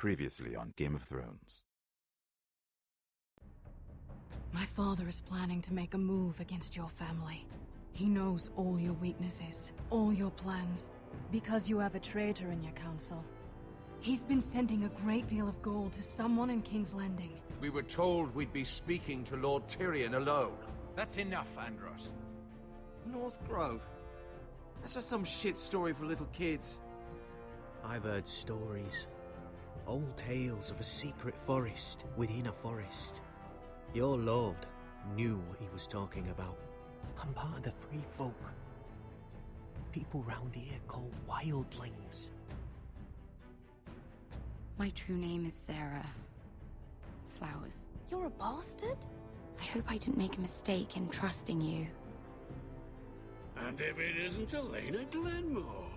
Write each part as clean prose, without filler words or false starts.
Previously on Game of Thrones. My father is planning to make a move against your family. He knows all your weaknesses, all your plans, because you have a traitor in your council. He's been sending a great deal of gold to someone in King's Landing. We were told we'd be speaking to Lord Tyrion alone. That's enough, Andros. North Grove? That's just some shit story for little kids. I've heard stories. Old tales of a secret forest within a forest. Your lord knew what he was talking about. I'm part of the free folk. People round here call wildlings. My true name is Sarah Flowers. You're a bastard? I hope I didn't make a mistake in trusting you. And if it isn't Elena Glenmore,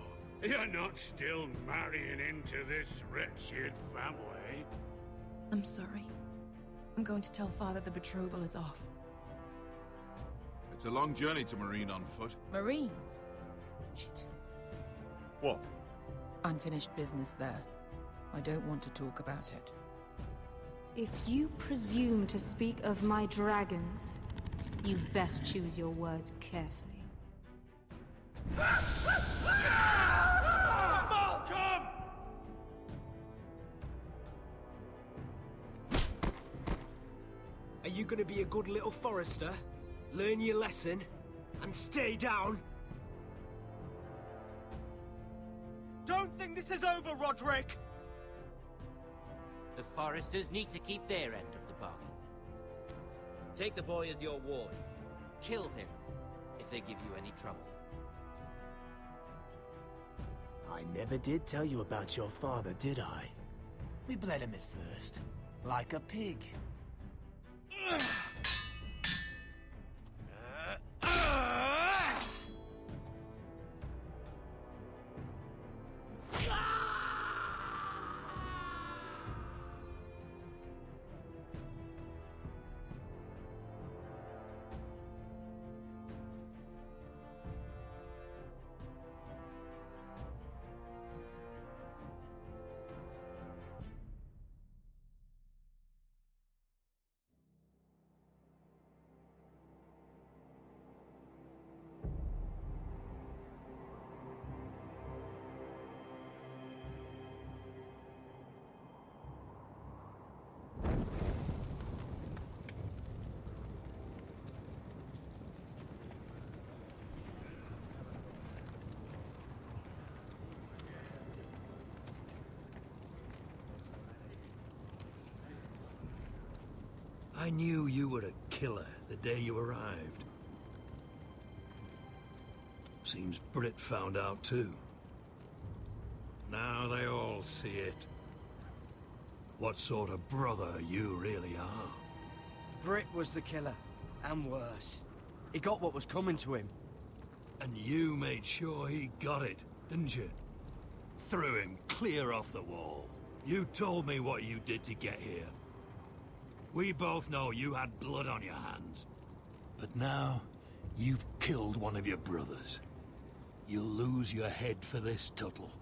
you're not still marrying into this wretched family. I'm sorry. I'm going to tell Father the betrothal is off. It's a long journey to Meereen on foot. Meereen? Shit. What? Unfinished business there. I don't want to talk about it. If you presume to speak of my dragons, you best choose your words carefully. Malcolm! Are you gonna be a good little Forrester? Learn your lesson? And stay down? Don't think this is over, Rodrik! The Forresters need to keep their end of the bargain. Take the boy as your ward. Kill him if they give you any trouble. I never did tell you about your father, did I? We bled him at first, like a pig. I knew you were a killer the day you arrived. Seems Britt found out too. Now they all see it. What sort of brother you really are. Britt was the killer, and worse. He got what was coming to him. And you made sure he got it, didn't you? Threw him clear off the wall. You told me what you did to get here. We both know you had blood on your hands. But now, you've killed one of your brothers. You'll lose your head for this, Tuttle.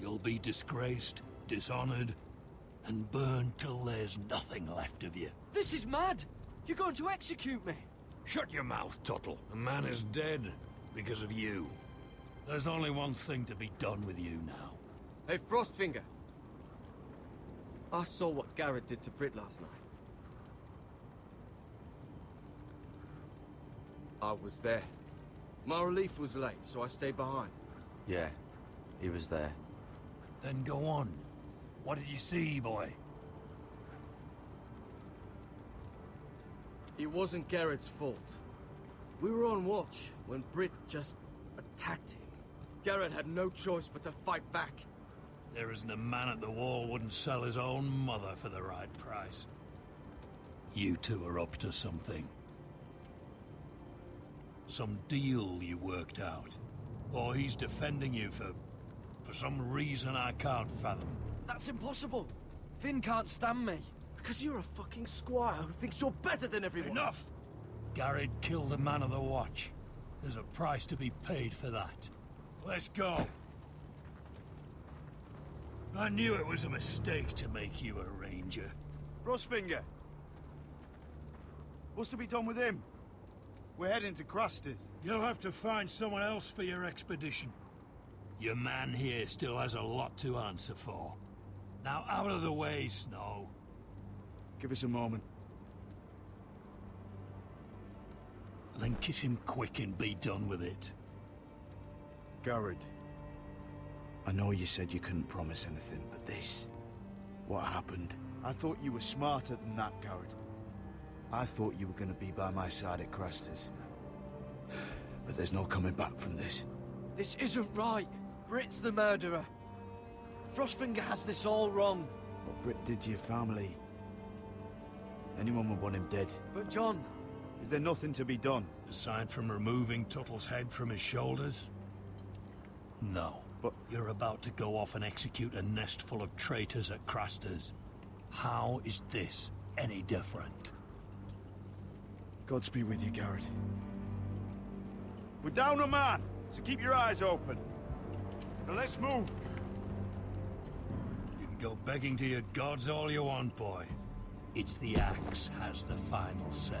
You'll be disgraced, dishonored, and burned till there's nothing left of you. This is mad! You're going to execute me! Shut your mouth, Tuttle. The man is dead because of you. There's only one thing to be done with you now. Hey, Frostfinger. I saw what Gared did to Britt last night. I was there. My relief was late, so I stayed behind. Yeah, he was there. Then go on. What did you see, boy? It wasn't Gared's fault. We were on watch when Britt just attacked him. Gared had no choice but to fight back. There isn't a man at the wall wouldn't sell his own mother for the right price. You two are up to something. Some deal you worked out. Or he's defending you for some reason I can't fathom. That's impossible. Finn can't stand me. Because you're a fucking squire who thinks you're better than everyone. Enough! Gared killed a man of the watch. There's a price to be paid for that. Let's go. I knew it was a mistake to make you a ranger. Frostfinger! What's to be done with him? We're heading to Crusters. You'll have to find someone else for your expedition. Your man here still has a lot to answer for. Now out of the way, Snow. Give us a moment. Then kiss him quick and be done with it. Gared. I know you said you couldn't promise anything, but this... what happened? I thought you were smarter than that, Gared. I thought you were gonna be by my side at Crusters. But there's no coming back from this. This isn't right. Brit's the murderer. Frostfinger has this all wrong. What Brit did to your family... anyone would want him dead. But John... Is there nothing to be done? Aside from removing Tuttle's head from his shoulders? No. But... You're about to go off and execute a nest full of traitors at Crusters. How is this any different? Godspeed with you, Gared. We're down a man, so keep your eyes open. Now let's move. You can go begging to your gods all you want, boy. It's the axe has the final say.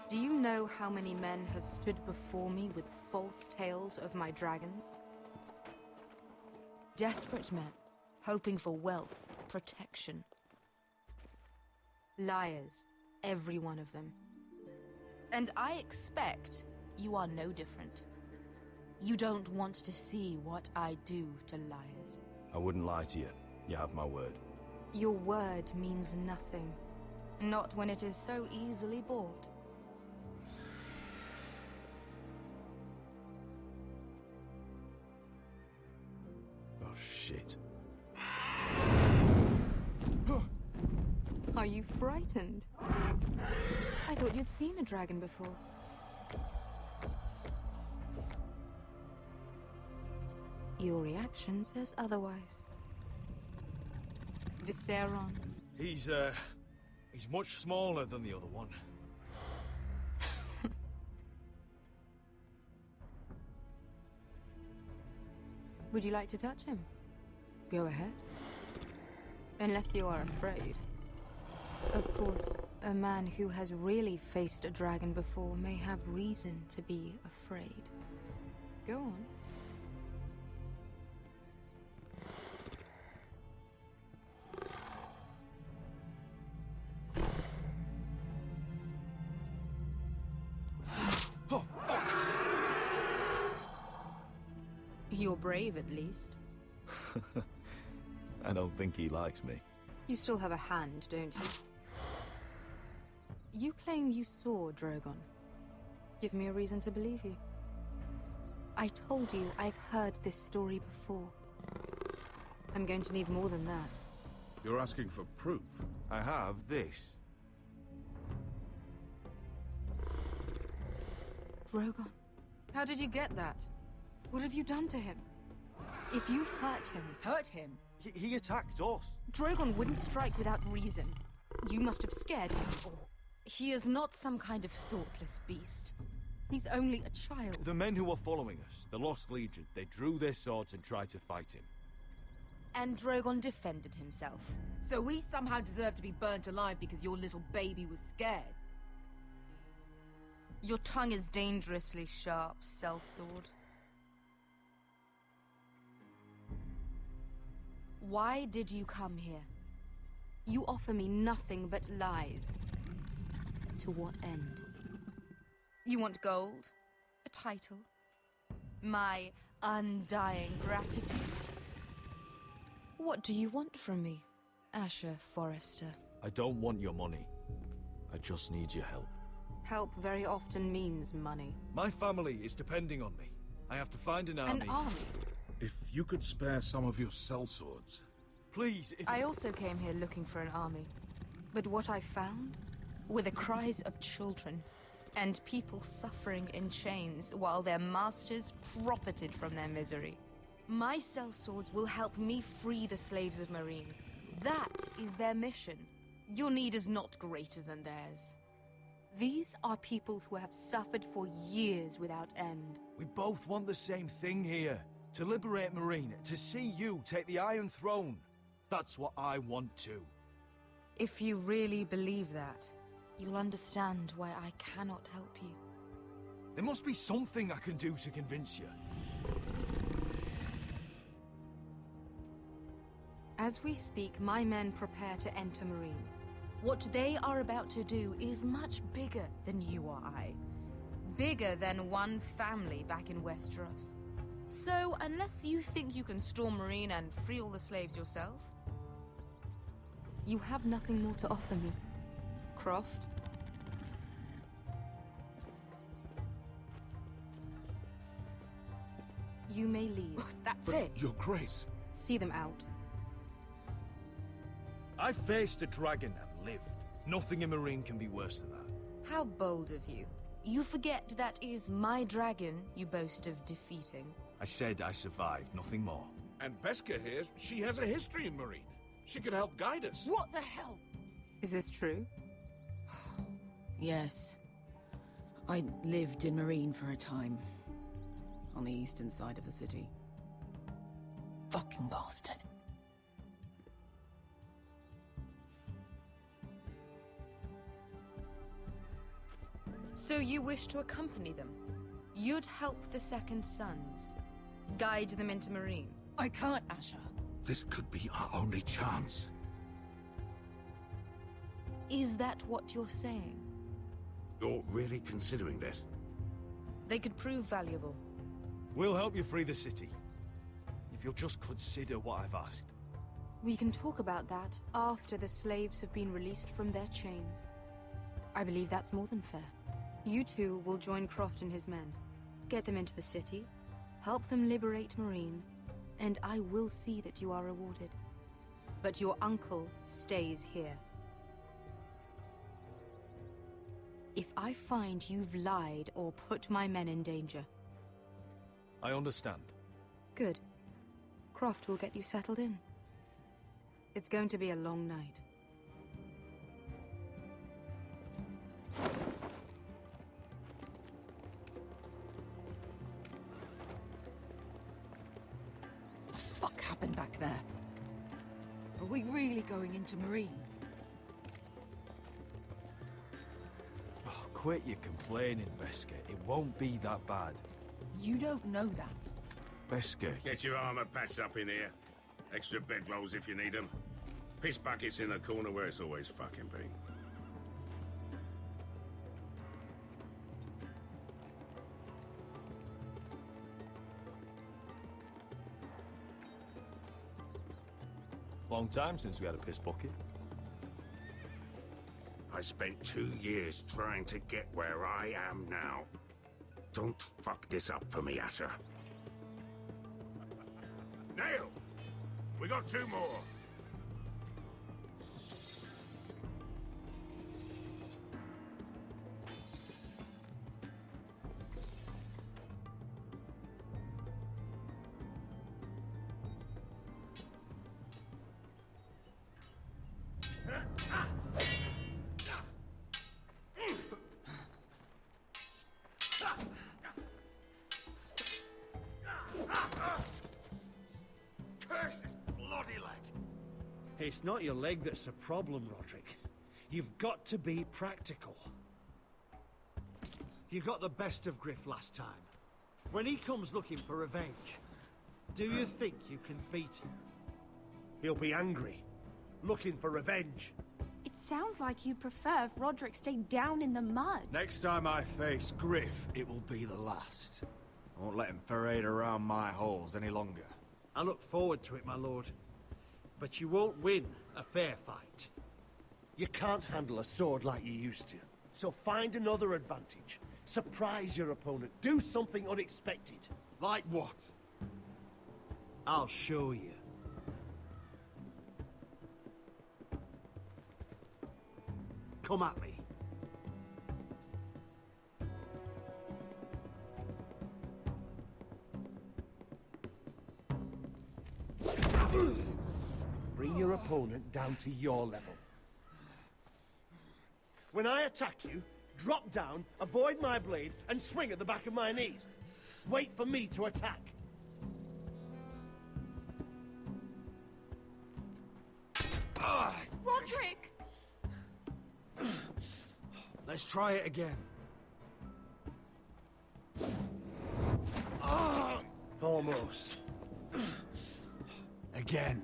Do you know how many men have stood before me with false tales of my dragons? Desperate men, hoping for wealth, protection. Liars, every one of them. And I expect you are no different. You don't want to see what I do to liars. I wouldn't lie to you. You have my word. Your word means nothing. Not when it is so easily bought. Oh, shit. Are you frightened? I thought you'd seen a dragon before. Your reaction says otherwise. Visceron. He's much smaller than the other one. Would you like to touch him? Go ahead. Unless you are afraid. Of course, a man who has really faced a dragon before may have reason to be afraid. Go on. You're brave, at least. I don't think he likes me. You still have a hand, don't you? You claim you saw Drogon. Give me a reason to believe you. I told you I've heard this story before. I'm going to need more than that. You're asking for proof? I have this. Drogon, how did you get that? What have you done to him? If you've hurt him... Hurt him? He attacked us. Drogon wouldn't strike without reason. You must have scared him. He is not some kind of thoughtless beast. He's only a child. The men who were following us, the Lost Legion, they drew their swords and tried to fight him. And Drogon defended himself. So we somehow deserve to be burnt alive because your little baby was scared? Your tongue is dangerously sharp, sellsword. Why did you come here? You offer me nothing but lies. To what end? You want gold? A title? My undying gratitude? What do you want from me, Asher Forrester? I don't want your money. I just need your help. Help very often means money. My family is depending on me. I have to find an army. An army? If you could spare some of your sellswords. Please, if... I also came here looking for an army. But what I found were the cries of children and people suffering in chains while their masters profited from their misery. My sellswords will help me free the slaves of Meereen. That is their mission. Your need is not greater than theirs. These are people who have suffered for years without end. We both want the same thing here. To liberate Meereen, to see you take the Iron Throne. That's what I want too. If you really believe that, you'll understand why I cannot help you. There must be something I can do to convince you. As we speak, my men prepare to enter Meereen. What they are about to do is much bigger than you or I. Bigger than one family back in Westeros. So, unless you think you can storm Meereen and free all the slaves yourself, you have nothing more to offer me, Croft. You may leave. That's But it. Your Grace. See them out. I faced a dragon and lived. Nothing in Meereen can be worse than that. How bold of you. You forget that is my dragon you boast of defeating. I said I survived, nothing more. And Beskha here, she has a history in Meereen. She could help guide us. What the hell? Is this true? Yes. I lived in Meereen for a time. On the eastern side of the city. Fucking bastard. So you wish to accompany them? You'd help the Second Sons? Guide them into Meereen? I can't, Asher. This could be our only chance. Is that what you're saying? You're really considering this? They could prove valuable. We'll help you free the city. If you'll just consider what I've asked. We can talk about that after the slaves have been released from their chains. I believe that's more than fair. You two will join Croft and his men. Get them into the city, help them liberate Meereen, and I will see that you are rewarded. But your uncle stays here. If I find you've lied or put my men in danger... I understand. Good. Croft will get you settled in. It's going to be a long night. What the fuck happened back there? Are we really going into Meereen? Oh, quit your complaining, Beskha. It won't be that bad. You don't know that. Beskha... Get your armor patched up in here. Extra bedrolls if you need them. Piss buckets in the corner where it's always fucking been. Long time since we had a piss bucket. I spent 2 years trying to get where I am now. Don't fuck this up for me, Asher. Nail! We got 2 more. Curse this bloody leg! It's not your leg that's a problem, Rodrik. You've got to be practical. You got the best of Griff last time. When he comes looking for revenge, do you think you can beat him? He'll be angry, looking for revenge. It sounds like you prefer if Rodrik stayed down in the mud. Next time I face Griff, it will be the last. I won't let him parade around my halls any longer. I look forward to it, my lord. But you won't win a fair fight. You can't handle a sword like you used to. So find another advantage. Surprise your opponent. Do something unexpected. Like what? I'll show you. Come at me. Bring your opponent down to your level. When I attack you, drop down, avoid my blade, and swing at the back of my knees. Wait for me to attack. Rodrik! Let's try it again. Almost. Again.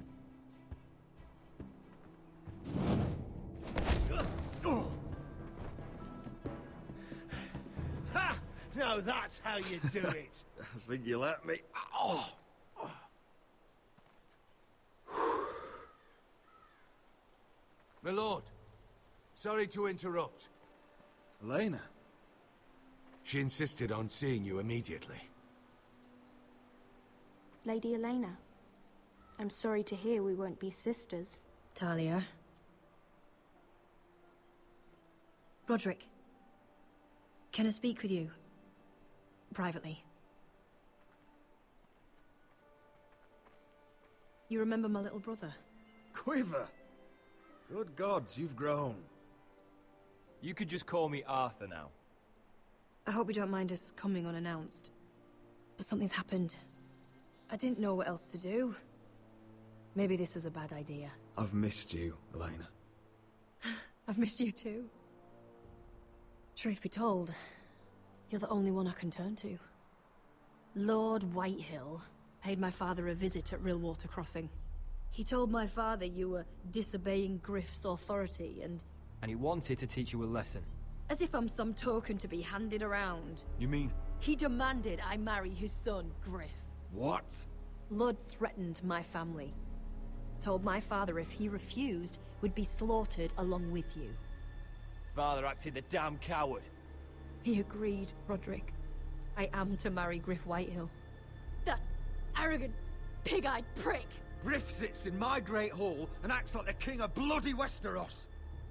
Ha! Now that's how you do it. I think you let me. Oh. My lord, sorry to interrupt. Elena? She insisted on seeing you immediately. Lady Elena, I'm sorry to hear we won't be sisters. Talia. Rodrik. Can I speak with you? Privately. You remember my little brother? Quiver! Good gods, you've grown. You could just call me Arthur now. I hope you don't mind us coming unannounced. But something's happened. I didn't know what else to do. Maybe this was a bad idea. I've missed you, Elena. I've missed you too. Truth be told, you're the only one I can turn to. Lord Whitehill paid my father a visit at Rillwater Crossing. He told my father you were disobeying Griff's authority and he wanted to teach you a lesson. as if I'm some token to be handed around. You mean... He demanded I marry his son, Griff. What? Lord threatened my family. Told my father if he refused, would be slaughtered along with you. Father acted the damn coward. He agreed, Rodrik. I am to marry Griff Whitehill. That arrogant, pig-eyed prick! Griff sits in my great hall and acts like the king of bloody Westeros.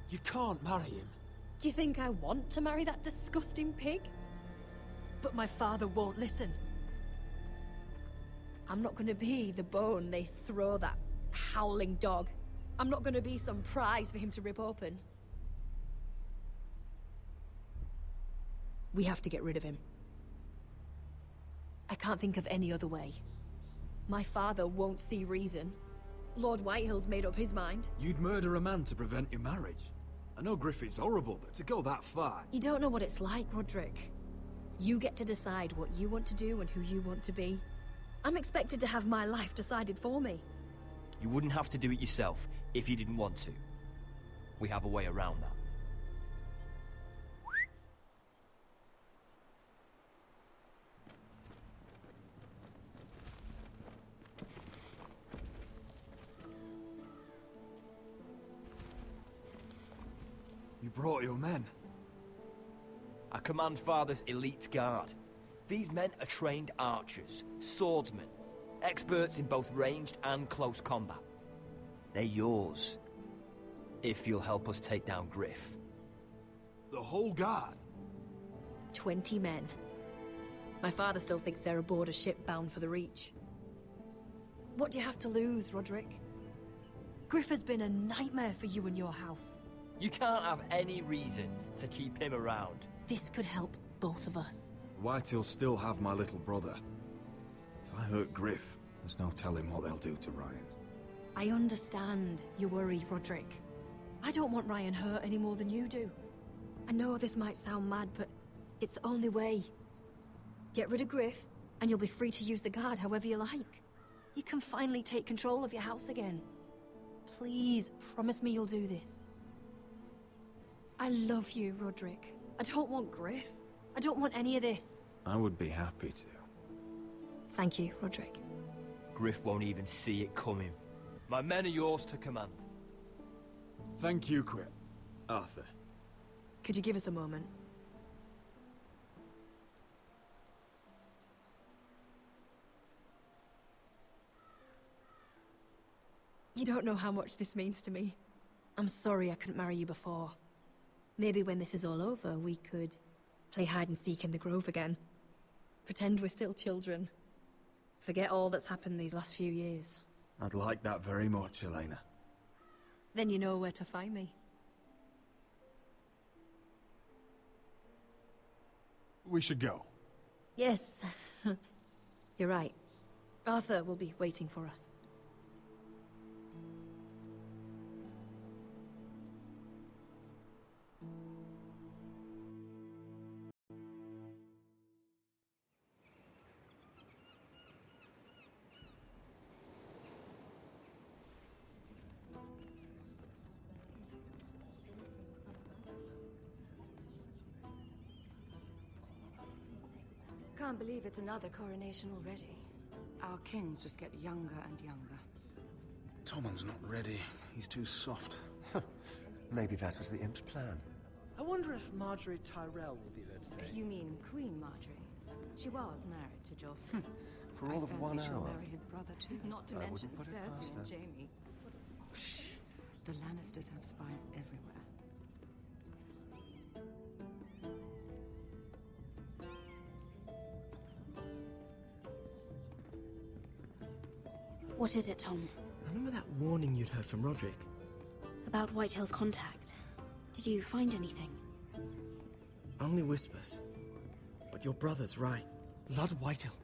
You can't marry him. Do you think I want to marry that disgusting pig? But my father won't listen. I'm not gonna be the bone they throw that howling dog. I'm not gonna be some prize for him to rip open. We have to get rid of him. I can't think of any other way. My father won't see reason. Lord Whitehill's made up his mind. You'd murder a man to prevent your marriage. I know Griff is horrible, but to go that far... You don't know what it's like, Rodrik. You get to decide what you want to do and who you want to be. I'm expected to have my life decided for me. You wouldn't have to do it yourself if you didn't want to. We have a way around that. You brought your men. I command Father's elite guard. These men are trained archers, swordsmen, experts in both ranged and close combat. They're yours, if you'll help us take down Griff. The whole guard? 20 men. My father still thinks they're aboard a ship bound for the Reach. What do you have to lose, Rodrik? Griff has been a nightmare for you and your house. You can't have any reason to keep him around. This could help both of us. Whitehill'll still have my little brother. If I hurt Griff, there's no telling what they'll do to Ryan. I understand your worry, Rodrik. I don't want Ryan hurt any more than you do. I know this might sound mad, but it's the only way. Get rid of Griff, and you'll be free to use the guard however you like. You can finally take control of your house again. Please, promise me you'll do this. I love you, Rodrik. I don't want Griff. I don't want any of this. I would be happy to. Thank you, Rodrik. Griff won't even see it coming. My men are yours to command. Thank you, Quip. Arthur. Could you give us a moment? You don't know how much this means to me. I'm sorry I couldn't marry you before. Maybe when this is all over, we could play hide and seek in the Grove again. Pretend we're still children. Forget all that's happened these last few years. I'd like that very much, Elena. Then you know where to find me. We should go. Yes. You're right. Arthur will be waiting for us. Can't believe it's another coronation already. Our kings just get younger and younger. Tommen's not ready. He's too soft. Maybe that was the imp's plan. I wonder if Marjorie Tyrell will be there today. You mean Queen Marjorie? She was married to Joffrey. For all of 1 She'll hour. marry his brother too. Not to I mention wouldn't put it past Cersei and her. Jaime. The Lannisters have spies everywhere. What is it, Tom? Remember that warning you'd heard from Rodrik? About Whitehill's contact. Did you find anything? Only whispers. But your brother's right. Lord Whitehill.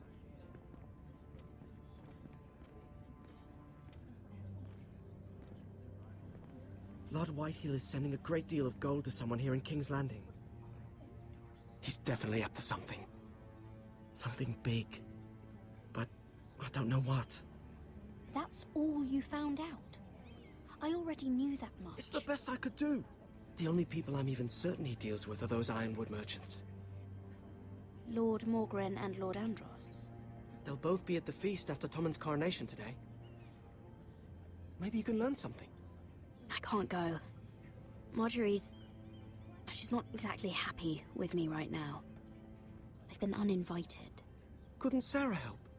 Lord Whitehill is sending a great deal of gold to someone here in King's Landing. He's definitely up to something. Something big. But I don't know what. That's all you found out? I already knew that much. It's the best I could do. The only people I'm even certain he deals with are those Ironwood merchants. Lord Morgren and Lord Andros. They'll both be at the feast after Tommen's coronation today. Maybe you can learn something. I can't go. She's not exactly happy with me right now. I've been uninvited. Couldn't Sarah help?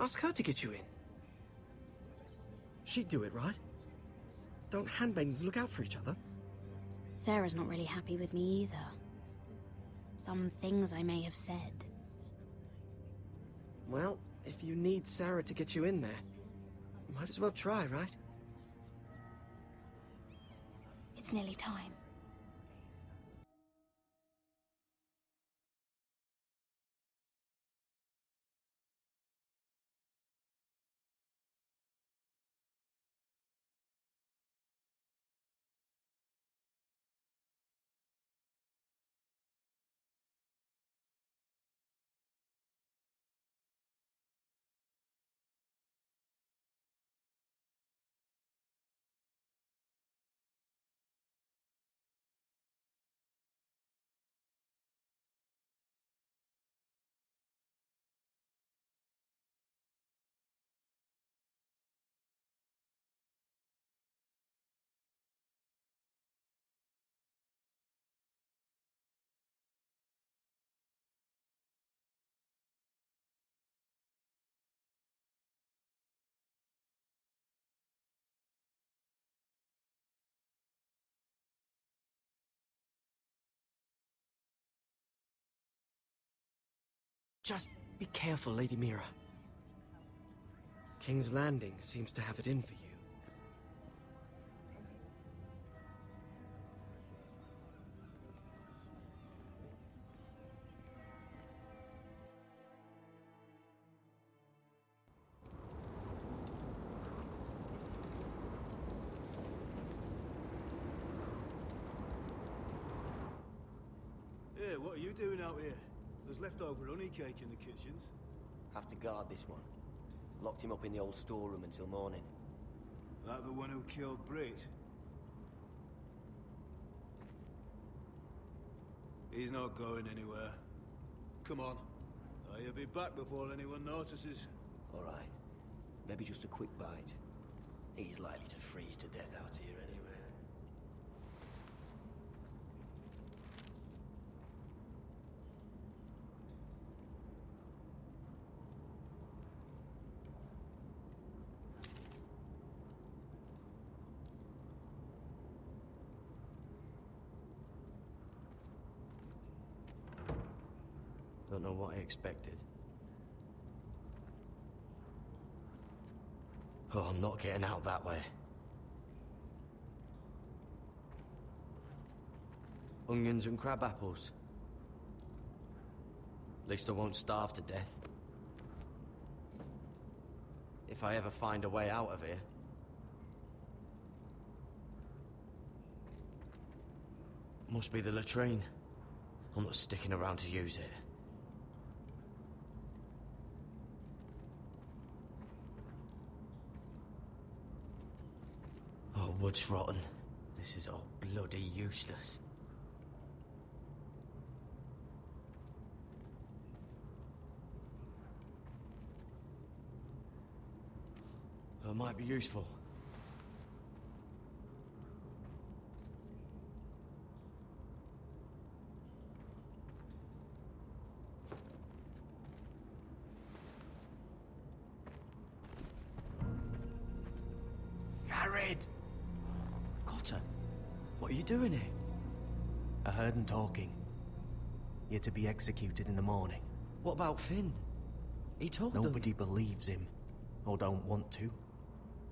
Ask her to get you in. She'd do it, right? Don't handmaidens look out for each other? Sarah's not really happy with me either. Some things I may have said. Well, if you need Sarah to get you in there, you might as well try, right? It's nearly time. Just be careful, Lady Mira. King's Landing seems to have it in for you. Hey, what are you doing out here? There's leftover honey cake in the kitchens. Have to guard this one. Locked him up in the old storeroom until morning. That the one who killed Brit? He's not going anywhere. Come on. He'll be back before anyone notices. All right. Maybe just a quick bite. He's likely to freeze to death out here anyway. Don't know what I expected. Oh, I'm not getting out that way. Onions and crab apples. At least I won't starve to death. If I ever find a way out of here. Must be the latrine. I'm not sticking around to use it. Oh, wood's rotten. This is all bloody useless. It might be useful. Gared! Cotter, what are you doing here? I heard them talking. You're to be executed in the morning. What about Finn? He told them. Nobody believes him, or don't want to.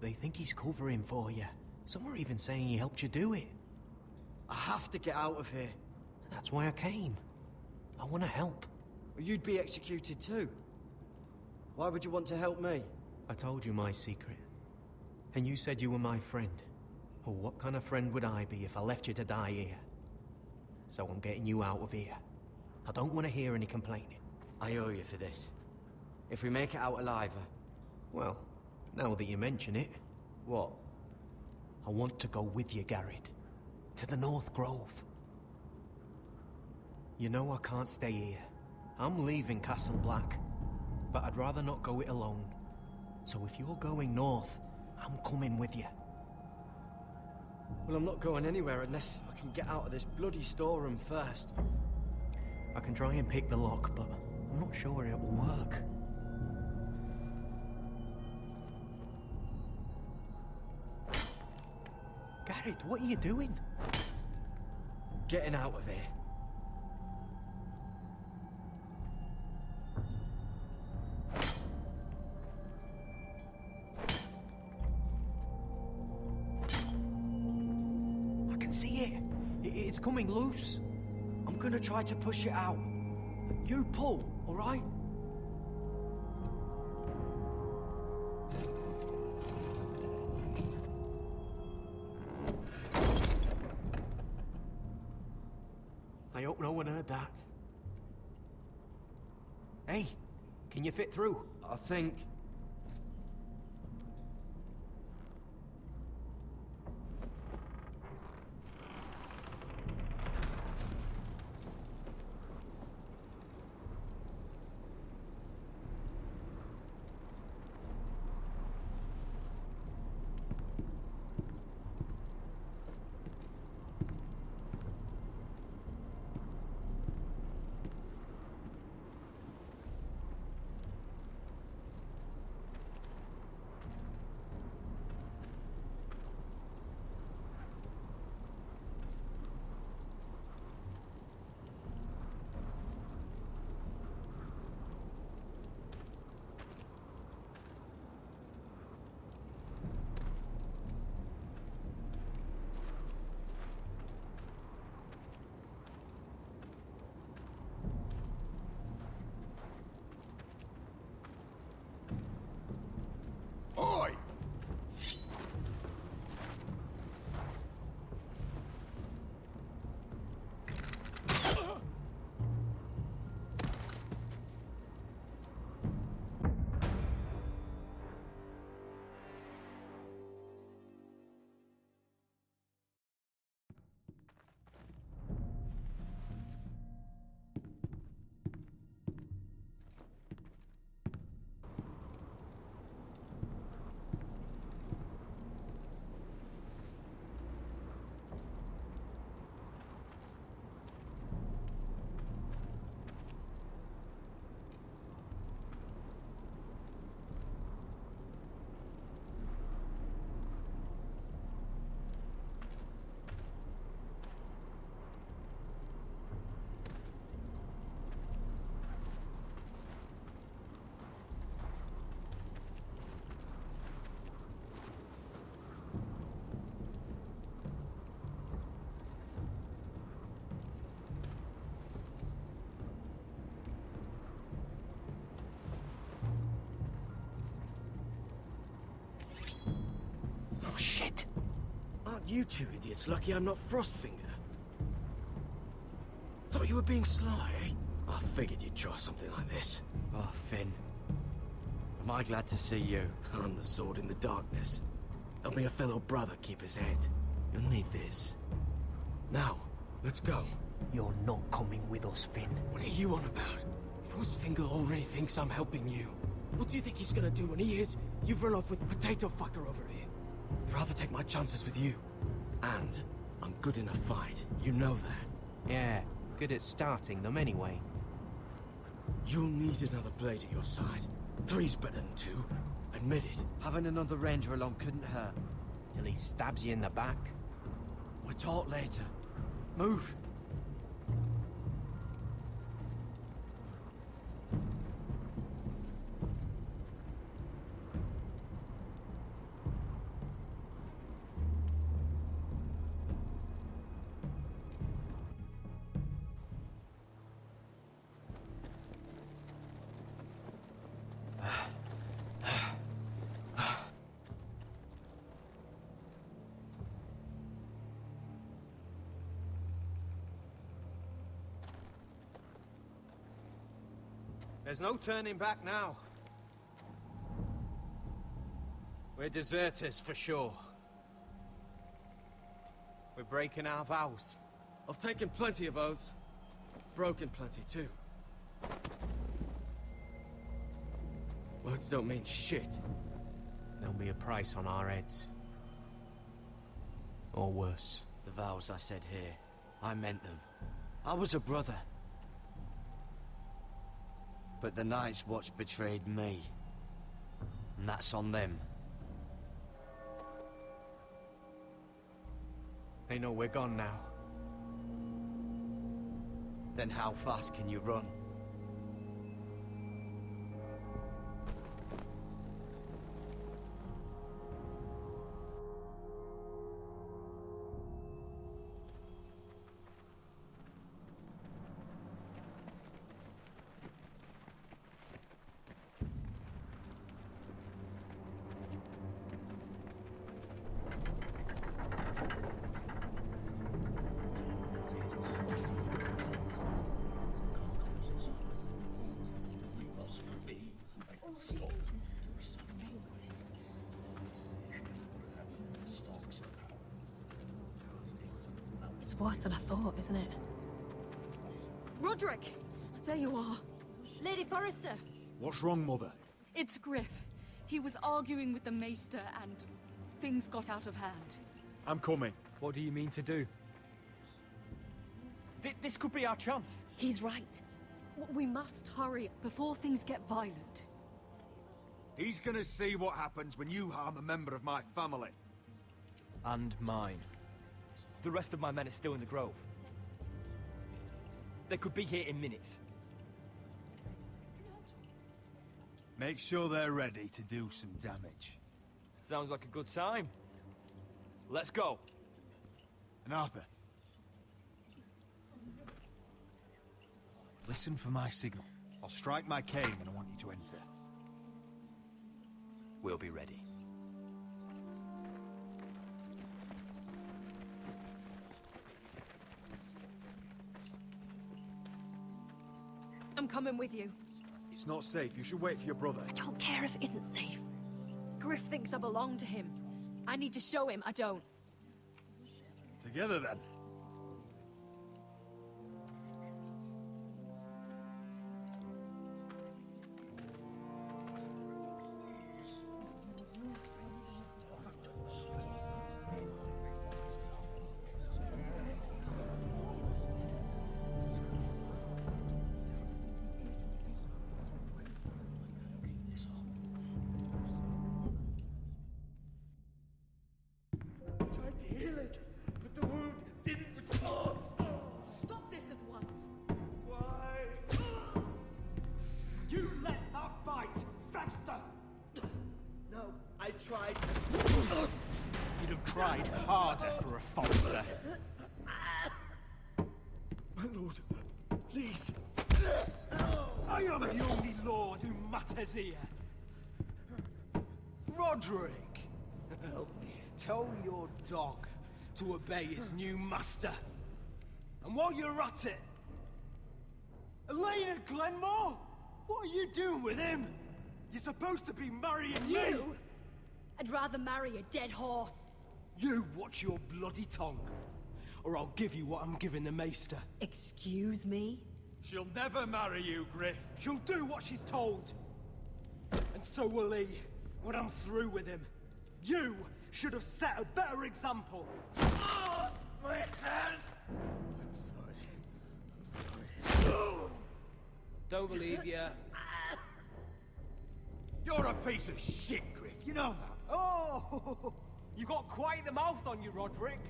They think he's covering for you. Some are even saying he helped you do it. I have to get out of here. That's why I came. I want to help. Well, you'd be executed too. Why would you want to help me? I told you my secret. And you said you were my friend. Well, what kind of friend would I be if I left you to die here? So I'm getting you out of here. I don't want to hear any complaining. I owe you for this. If we make it out alive, Well, now that you mention it... What? I want to go with you, Gared. To the North Grove. You know I can't stay here. I'm leaving Castle Black. But I'd rather not go it alone. So if you're going north, I'm coming with you. Well, I'm not going anywhere unless I can get out of this bloody storeroom first. I can try and pick the lock, but I'm not sure it will work. Gared, what are you doing? Getting out of here. I can see it. It's coming loose. I'm gonna try to push it out. You pull, all right? I hope no one heard that. Hey, can you fit through? I think... You two idiots lucky I'm not Frostfinger. Thought you were being sly, eh? I figured you'd try something like this. Oh, Finn. Am I glad to see you? I'm the sword in the darkness. Helping a fellow brother keep his head. You'll need this. Now, let's go. You're not coming with us, Finn. What are you on about? Frostfinger already thinks I'm helping you. What do you think he's gonna do when he hears you've run off with Potato Fucker over here? I'd rather take my chances with you. And I'm good in a fight. You know that. Yeah, good at starting them anyway. You'll need another blade at your side. 3's better than 2. Admit it. Having another ranger along couldn't hurt. Till he stabs you in the back. We'll talk later. Move. There's no turning back now. We're deserters for sure. We're breaking our vows. I've taken plenty of oaths. Broken plenty too. Words don't mean shit. There'll be a price on our heads. Or worse. The vows I said here, I meant them. I was a brother. But the Night's Watch betrayed me. And that's on them. They know we're gone now. Then how fast can you run? It's worse than I thought, isn't it? Rodrik! There you are. Lady Forrester! What's wrong, Mother? It's Griff. He was arguing with the Maester and things got out of hand. I'm coming. What do you mean to do? This could be our chance. He's right. We must hurry before things get violent. He's gonna see what happens when you harm a member of my family. And mine. The rest of my men are still in the grove. They could be here in minutes. Make sure they're ready to do some damage. Sounds like a good time. Let's go. And Arthur. Listen for my signal. I'll strike my cane when I want you to enter. We'll be ready. I'm coming with you. It's not safe. You should wait for your brother. I don't care if it isn't safe. Griff thinks I belong to him. I need to show him I don't. Together, then. You'd have tried harder for a Forrester. My lord, please. I am the only lord who matters here. Rodrik! Help me. Tell your dog to obey his new master. And while you're at it, Elena Glenmore? What are you doing with him? You're supposed to be marrying me! You? I'd rather marry a dead horse. You watch your bloody tongue, or I'll give you what I'm giving the Maester. Excuse me? She'll never marry you, Griff. She'll do what she's told. And so will he, when I'm through with him. You should have set a better example. Oh, my hand! I'm sorry. Don't believe you. You're a piece of shit, Griff. You know that. Oh, you got quite the mouth on you, Rodrik.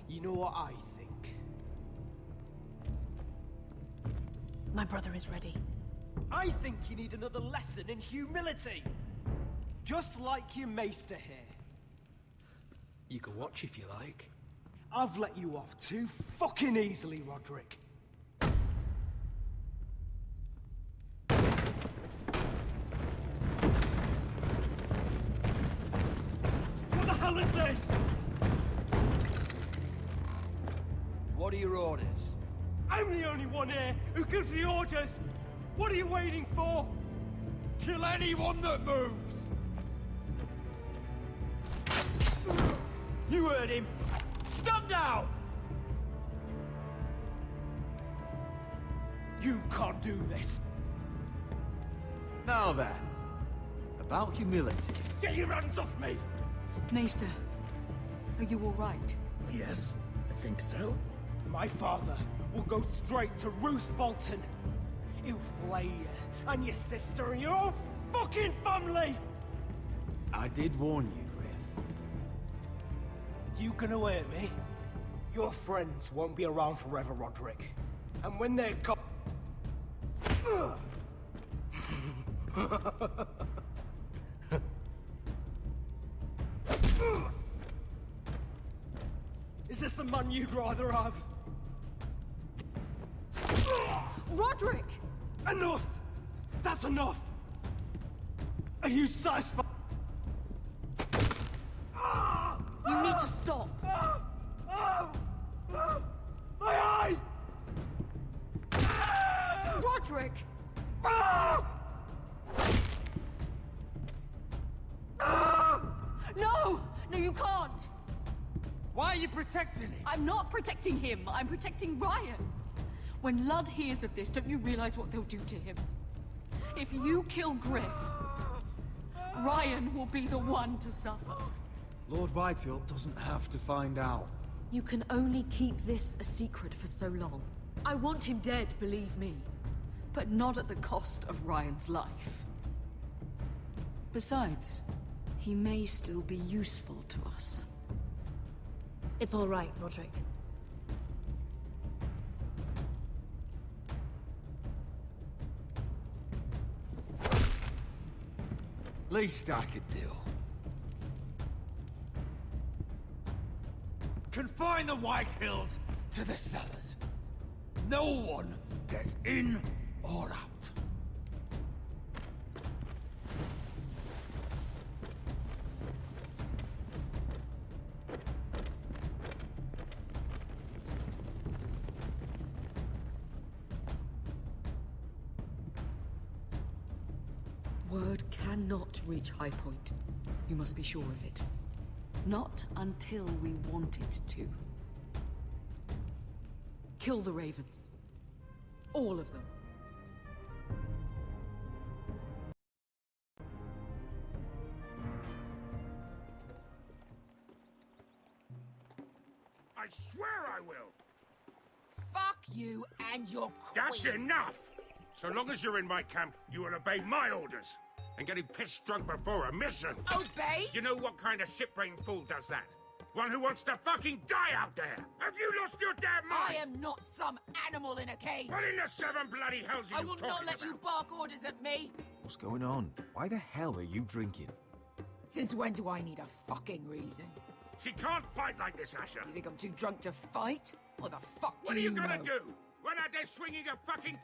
You know what I think? My brother is ready. I think you need another lesson in humility. Just like your maester here. You can watch if you like. I've let you off too fucking easily, Rodrik. What the hell is this? What are your orders? I'm the only one here who gives the orders. What are you waiting for? Kill anyone that moves! You heard him. Stop down! You can't do this. Now then, about humility. Get your hands off me! Maester, are you all right? Yes, I think so. My father will go straight to Roose Bolton. He'll flay you, and your sister, and your whole fucking family! I did warn you, Griff. You gonna hear me? Your friends won't be around forever, Rodrik. And when they're gone... Is this the man you'd rather have? Rodrik! Enough! That's enough! Are you satisfied? You need to stop. My eye! Rodrik! No! No, you can't! Why are you protecting him? I'm not protecting him. I'm protecting Ryan. When Ludd hears of this, don't you realize what they'll do to him? If you kill Griff, Ryan will be the one to suffer. Lord Whitehill doesn't have to find out. You can only keep this a secret for so long. I want him dead, believe me. But not at the cost of Ryan's life. Besides, he may still be useful to us. It's all right, Rodrik. Least I could do. Confine the Whitehills to the cellars. No one gets in or out. Word cannot reach Highpoint. You must be sure of it. Not until we want it to. Kill the ravens. All of them. I swear I will! Fuck you and your queen. That's enough! So long as you're in my camp, you will obey my orders. And getting pissed drunk before a mission. Obey? You know what kind of shit-brained fool does that? One who wants to fucking die out there! Have you lost your damn mind? I am not some animal in a cage. What in the seven bloody hells are I you will talking not let about? you bark orders at me. What's going on? Why the hell are you drinking? Since when do I need a fucking reason? She can't fight like this, Asher. You think I'm too drunk to fight? What the fuck What do are you know? gonna do? Run out there swinging a fucking...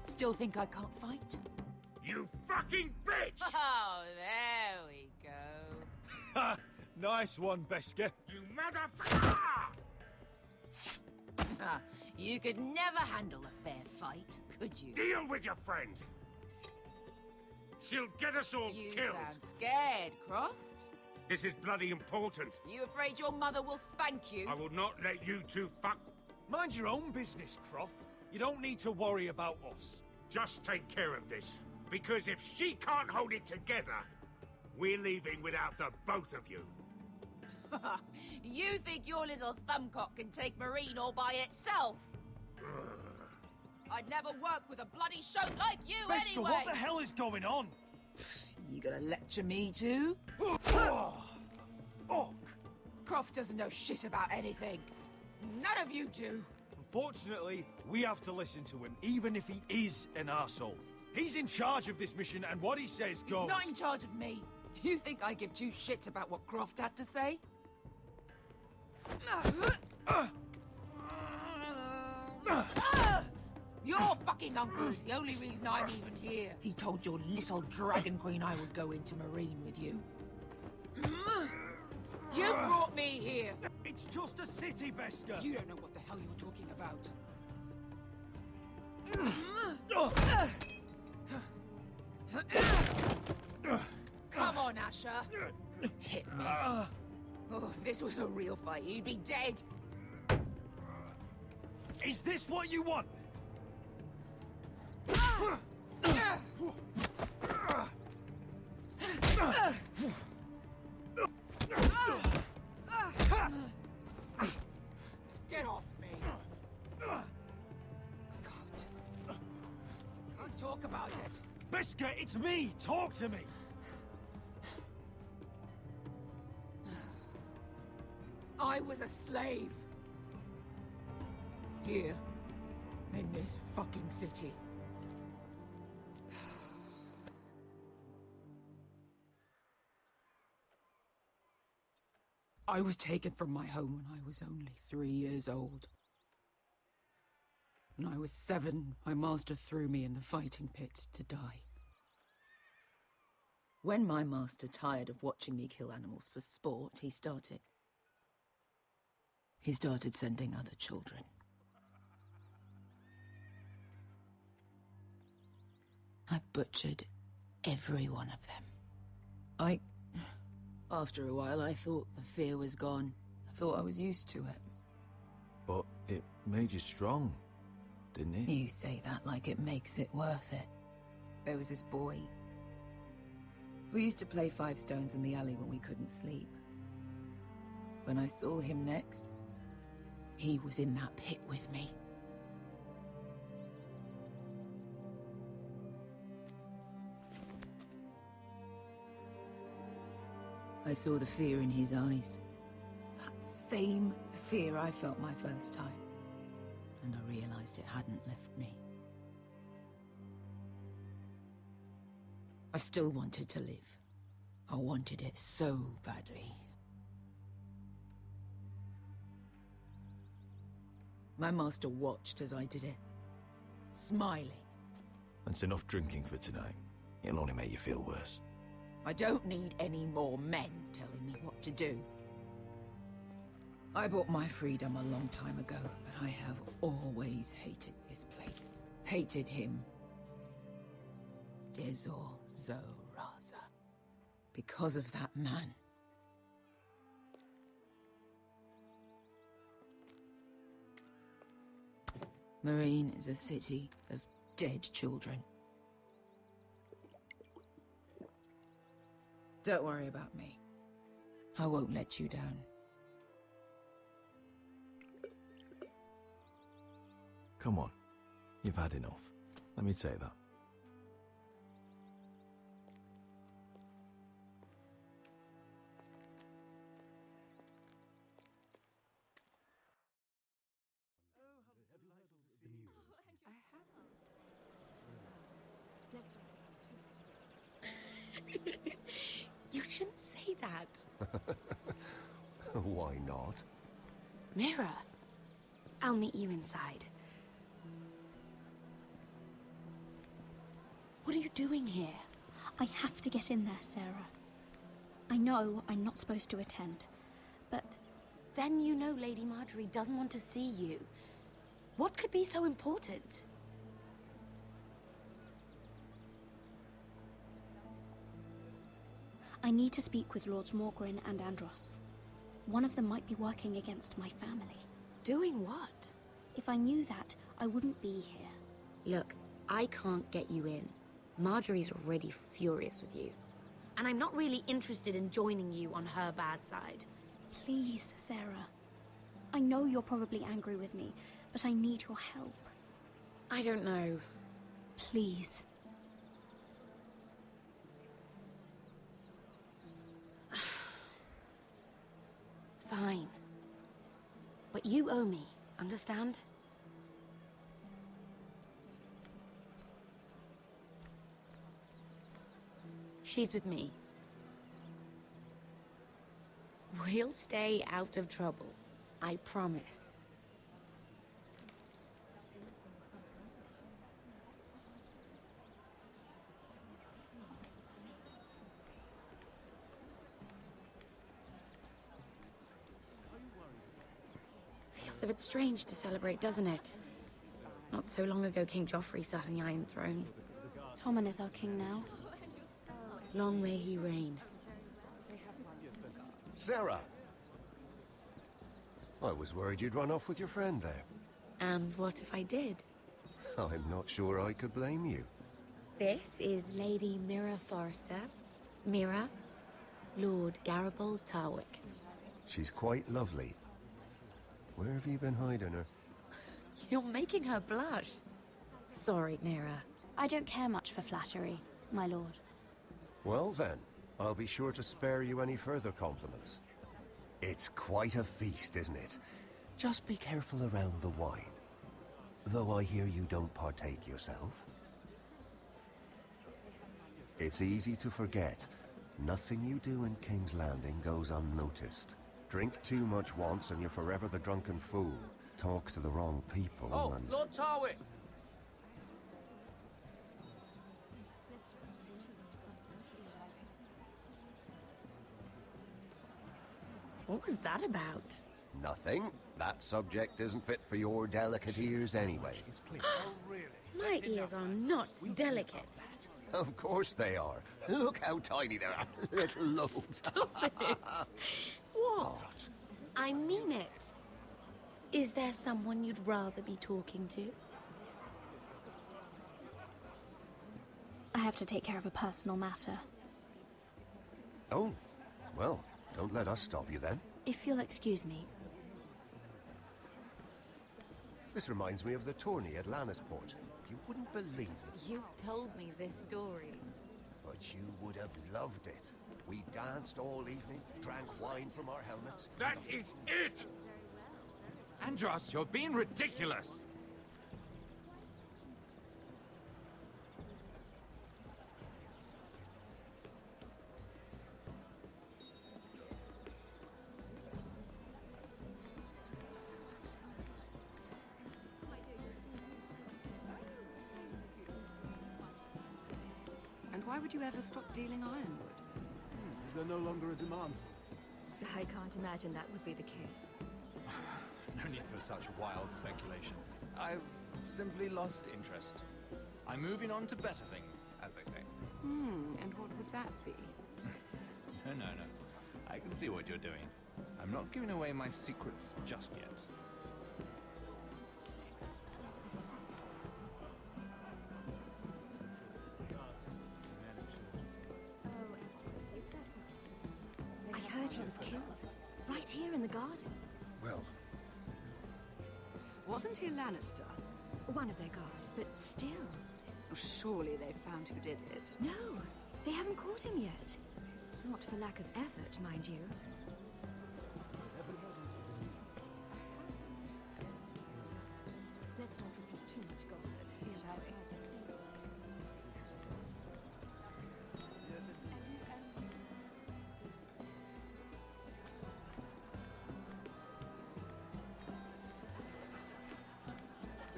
Still think I can't fight? You fucking bitch! Oh, there we go. Nice one, Beskar. You motherfucker! You could never handle a fair fight, could you? Deal with your friend. She'll get us all You killed. sound scared, Croft. This is bloody important. You afraid your mother will spank you? I will not let you two fuck. Mind your own business, Croft. You don't need to worry about us. Just take care of this. Because if she can't hold it together, we're leaving without the both of you. You think your little thumbcock can take Meereen all by itself? I'd never work with a bloody shote like you Beskar, anyway! what the hell is going on? You gonna lecture me too? Fuck! Croft doesn't know shit about anything. None of you do. Unfortunately, we have to listen to him, even if he is an arsehole. He's in charge of this mission, and what he says goes. He's not in charge of me. You think I give two shits about what Croft has to say? Your fucking uncle is the only reason I'm even here. He told your little dragon queen I would go into Meereen with you. You brought me here. It's just a city, Beskar. You don't know what the hell you're talking about. Come on, Asher. Hit me. Oh, if this was a real fight, you'd be dead. Is this what you want? Get off me. God. Can't talk about it. Beskar, it's me! Talk to me! I was a slave. Here. In this fucking city. I was taken from my home when I was only 3 years old. When I was 7, my master threw me in the fighting pits to die. When my master tired of watching me kill animals for sport, he started sending other children. I butchered every one of them. After a while, I thought the fear was gone. I thought I was used to it. But it made you strong, didn't it? You say that like it makes it worth it. There was this boy. We used to play 5 stones in the alley when we couldn't sleep. When I saw him next, he was in that pit with me. I saw the fear in his eyes. That same fear I felt my first time. And I realized it hadn't left me. I still wanted to live. I wanted it so badly. My master watched as I did it, smiling. That's enough drinking for tonight. It'll only make you feel worse. I don't need any more men telling me what to do. I bought my freedom a long time ago, but I have always hated this place. Hated him. Dezor Zoraza. Because of that man. Meereen is a city of dead children. Don't worry about me. I won't let you down. Come on. You've had enough. Let me say that. You shouldn't say that. Why not? Mira, I'll meet you inside. What are you doing here? I have to get in there, Sarah. I know I'm not supposed to attend, but then you know Lady Marjorie doesn't want to see you. What could be so important? I need to speak with Lords Morgren and Andros. One of them might be working against my family. Doing what? If I knew that, I wouldn't be here. Look, I can't get you in. Marjorie's already furious with you. And I'm not really interested in joining you on her bad side. Please, Sarah. I know you're probably angry with me, but I need your help. I don't know. Please. Fine. But you owe me, understand? She's with me. We'll stay out of trouble. I promise. Feels a bit strange to celebrate, doesn't it? Not so long ago, King Joffrey sat on the Iron Throne. Tommen is our king now. Long may he reign. Sarah! I was worried you'd run off with your friend there. And what if I did? I'm not sure I could blame you. This is Lady Mira Forrester. Mira, Lord Garibald Tarwick. She's quite lovely. Where have you been hiding her? You're making her blush. Sorry, Mira. I don't care much for flattery, my lord. Well then, I'll be sure to spare you any further compliments. It's quite a feast, isn't it? Just be careful around the wine. Though I hear you don't partake yourself. It's easy to forget. Nothing you do in King's Landing goes unnoticed. Drink too much once and you're forever the drunken fool. Talk to the wrong people and... Lord Tarwick! What was that about? Nothing. That subject isn't fit for your delicate ears anyway. My ears are not delicate. Of course they are. Look how tiny they are. Little lobes. Stop it. What? I mean it. Is there someone you'd rather be talking to? I have to take care of a personal matter. Oh, well, don't let us stop you then. If you'll excuse me. This reminds me of the tourney at Lannisport. You wouldn't believe it. You told me this story. But you would have loved it. We danced all evening, drank wine from our helmets. That is it! Andros, you're being ridiculous! And why would you ever stop dealing ironwood? Is there no longer a demand for I can't imagine that would be the case. No need for such wild speculation. I've simply lost interest. I'm moving on to better things, as they say. And what would that be? No. I can see what you're doing. I'm not giving away my secrets just yet. I heard he was killed. Right here in the garden. Well... Wasn't he Lannister? One of their guard, but still. Surely they found who did it. No, they haven't caught him yet. Not for lack of effort, mind you. Let's not repeat too much gossip, shall we?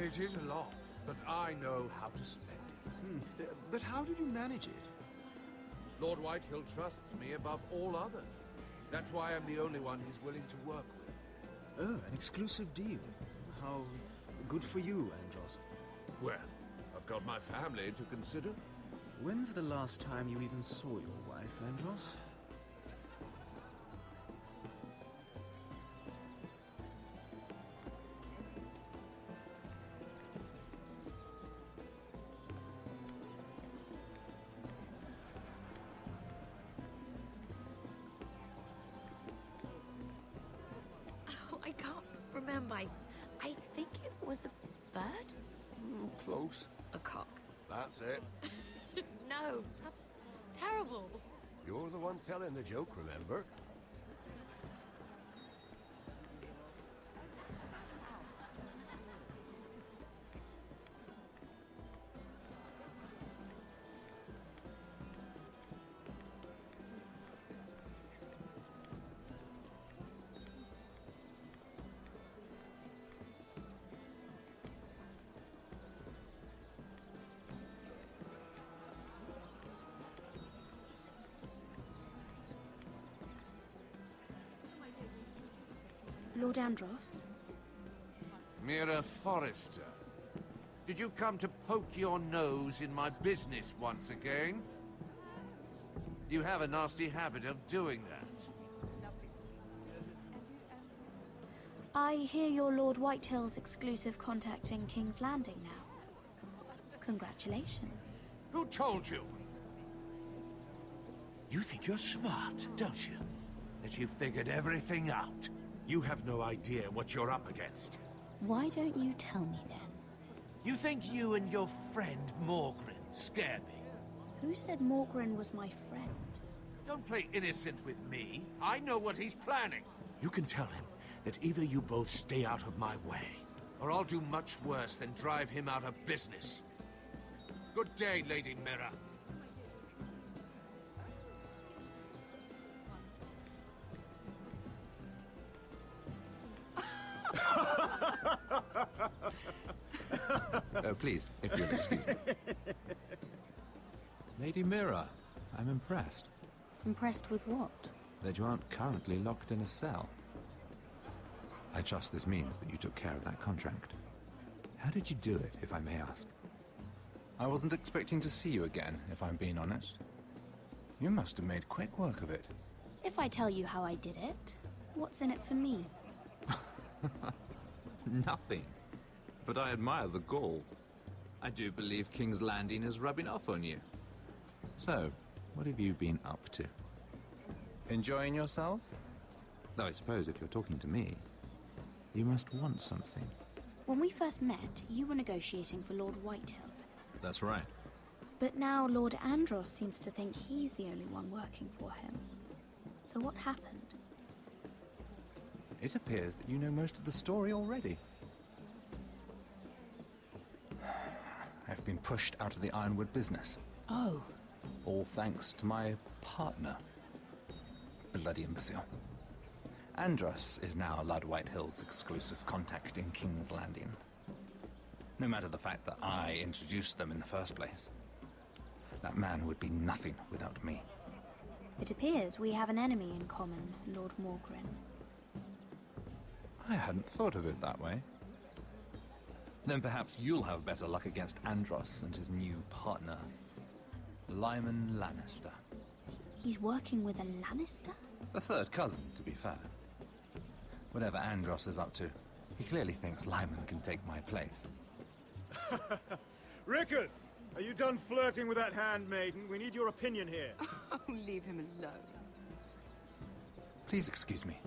It is a lot, but I know how to spend it. But how did you manage it? Lord Whitehill trusts me above all others. That's why I'm the only one he's willing to work with. Oh, an exclusive deal. How good for you, Andros. Well, I've got my family to consider. When's the last time you even saw your wife, Andros? Oh, I can't remember. I think it was a bird? Close. A cock. That's it. No, that's terrible. You're the one telling the joke, remember? Lord Andros? Mira Forrester. Did you come to poke your nose in my business once again? You have a nasty habit of doing that. I hear you're Lord Whitehill's exclusive contact in King's Landing now. Congratulations. Who told you? You think you're smart, don't you? That you figured everything out. You have no idea what you're up against. Why don't you tell me then? You think you and your friend Morgren scare me? Who said Morgren was my friend? Don't play innocent with me. I know what he's planning. You can tell him that either you both stay out of my way, or I'll do much worse than drive him out of business. Good day, Lady Mira. Oh, please, if you'll excuse me. Lady Mira, I'm impressed. Impressed with what? That you aren't currently locked in a cell. I trust this means that you took care of that contract. How did you do it, if I may ask? I wasn't expecting to see you again, if I'm being honest. You must have made quick work of it. If I tell you how I did it, what's in it for me? Nothing. But I admire the gall. I do believe King's Landing is rubbing off on you. So, what have you been up to? Enjoying yourself? Though I suppose if you're talking to me, you must want something. When we first met, you were negotiating for Lord Whitehill. That's right. But now Lord Andros seems to think he's the only one working for him. So what happened? It appears that you know most of the story already. I've been pushed out of the Ironwood business. Oh. All thanks to my partner. Bloody imbecile. Andros is now Lord Whitehill's exclusive contact in King's Landing. No matter the fact that I introduced them in the first place. That man would be nothing without me. It appears we have an enemy in common, Lord Morgren. I hadn't thought of it that way. Then perhaps you'll have better luck against Andros and his new partner, Lyman Lannister. He's working with a Lannister? A third cousin, to be fair. Whatever Andros is up to, he clearly thinks Lyman can take my place. Rickard! Are you done flirting with that handmaiden? We need your opinion here. Oh, leave him alone. Please excuse me.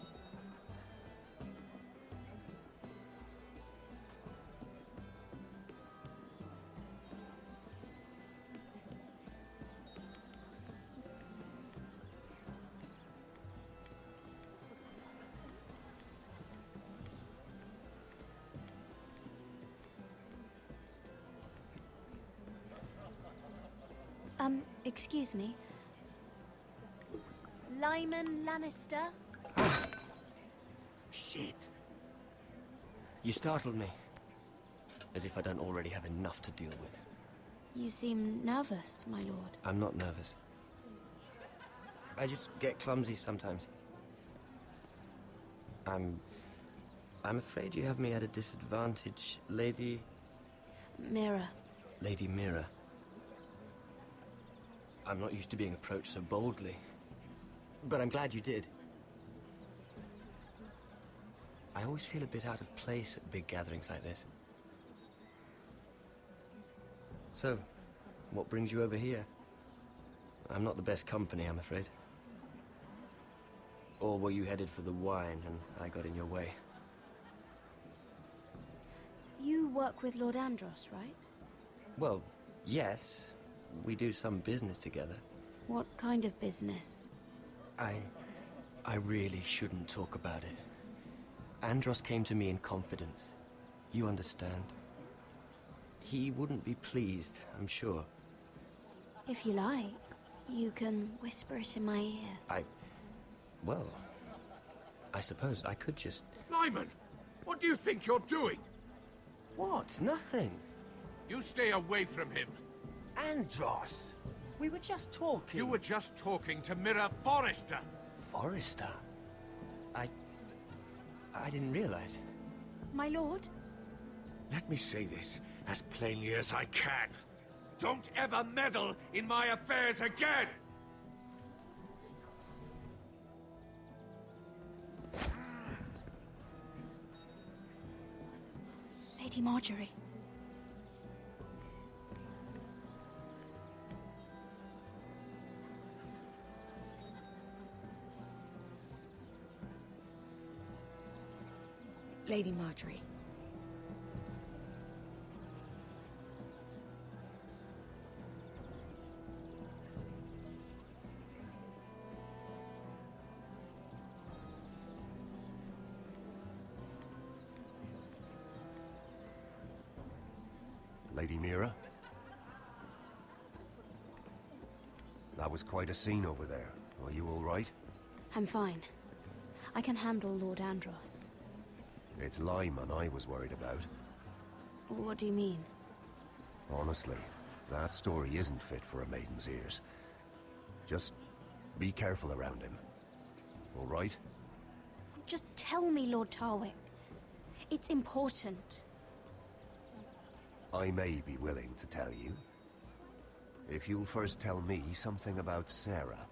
Excuse me. Lyman Lannister? Shit. You startled me. As if I don't already have enough to deal with. You seem nervous, my lord. I'm not nervous. I just get clumsy sometimes. I'm afraid you have me at a disadvantage, Lady... Mira. Lady Mira. I'm not used to being approached so boldly. But I'm glad you did. I always feel a bit out of place at big gatherings like this. So, what brings you over here? I'm not the best company, I'm afraid. Or were you headed for the wine and I got in your way? You work with Lord Andros, right? Well, yes. We do some business together. What kind of business? I really shouldn't talk about it. Andros came to me in confidence. You understand? He wouldn't be pleased, I'm sure. If you like, you can whisper it in my ear. Well, I suppose I could just... Lyman! What do you think you're doing? What? Nothing. You stay away from him. Andros! We were just talking. You were just talking to Mira Forrester. Forrester? I didn't realize. My lord? Let me say this as plainly as I can. Don't ever meddle in my affairs again! Lady Marjorie. Lady Marjorie. Lady Mira? That was quite a scene over there. Are you all right? I'm fine. I can handle Lord Andros. It's Lyman I was worried about. What do you mean? Honestly, that story isn't fit for a maiden's ears. Just be careful around him. All right? Just tell me, Lord Tarwick. It's important. I may be willing to tell you. If you'll first tell me something about Sarah.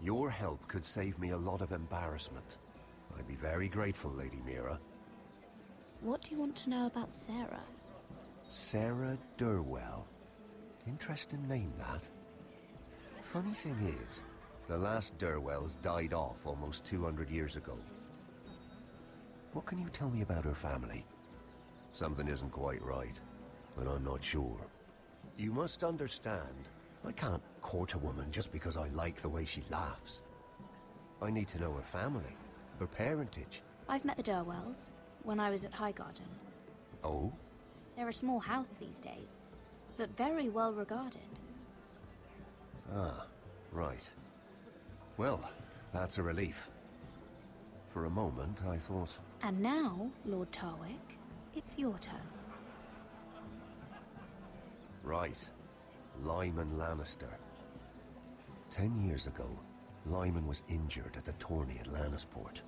Your help could save me a lot of embarrassment. I'd be very grateful, Lady Mira. What do you want to know about Sarah? Sarah Durwell. Interesting name, that. Funny thing is, the last Durwells died off almost 200 years ago. What can you tell me about her family? Something isn't quite right, but I'm not sure. You must understand, I can't court a woman just because I like the way she laughs. I need to know her family, her parentage. I've met the Durwells when I was at Highgarden. Oh? They're a small house these days, but very well regarded. Ah, right. Well, that's a relief. For a moment, I thought... And now, Lord Tarwick, it's your turn. Right. Lyman Lannister. 10 years ago, Lyman was injured at the tourney at Lannisport.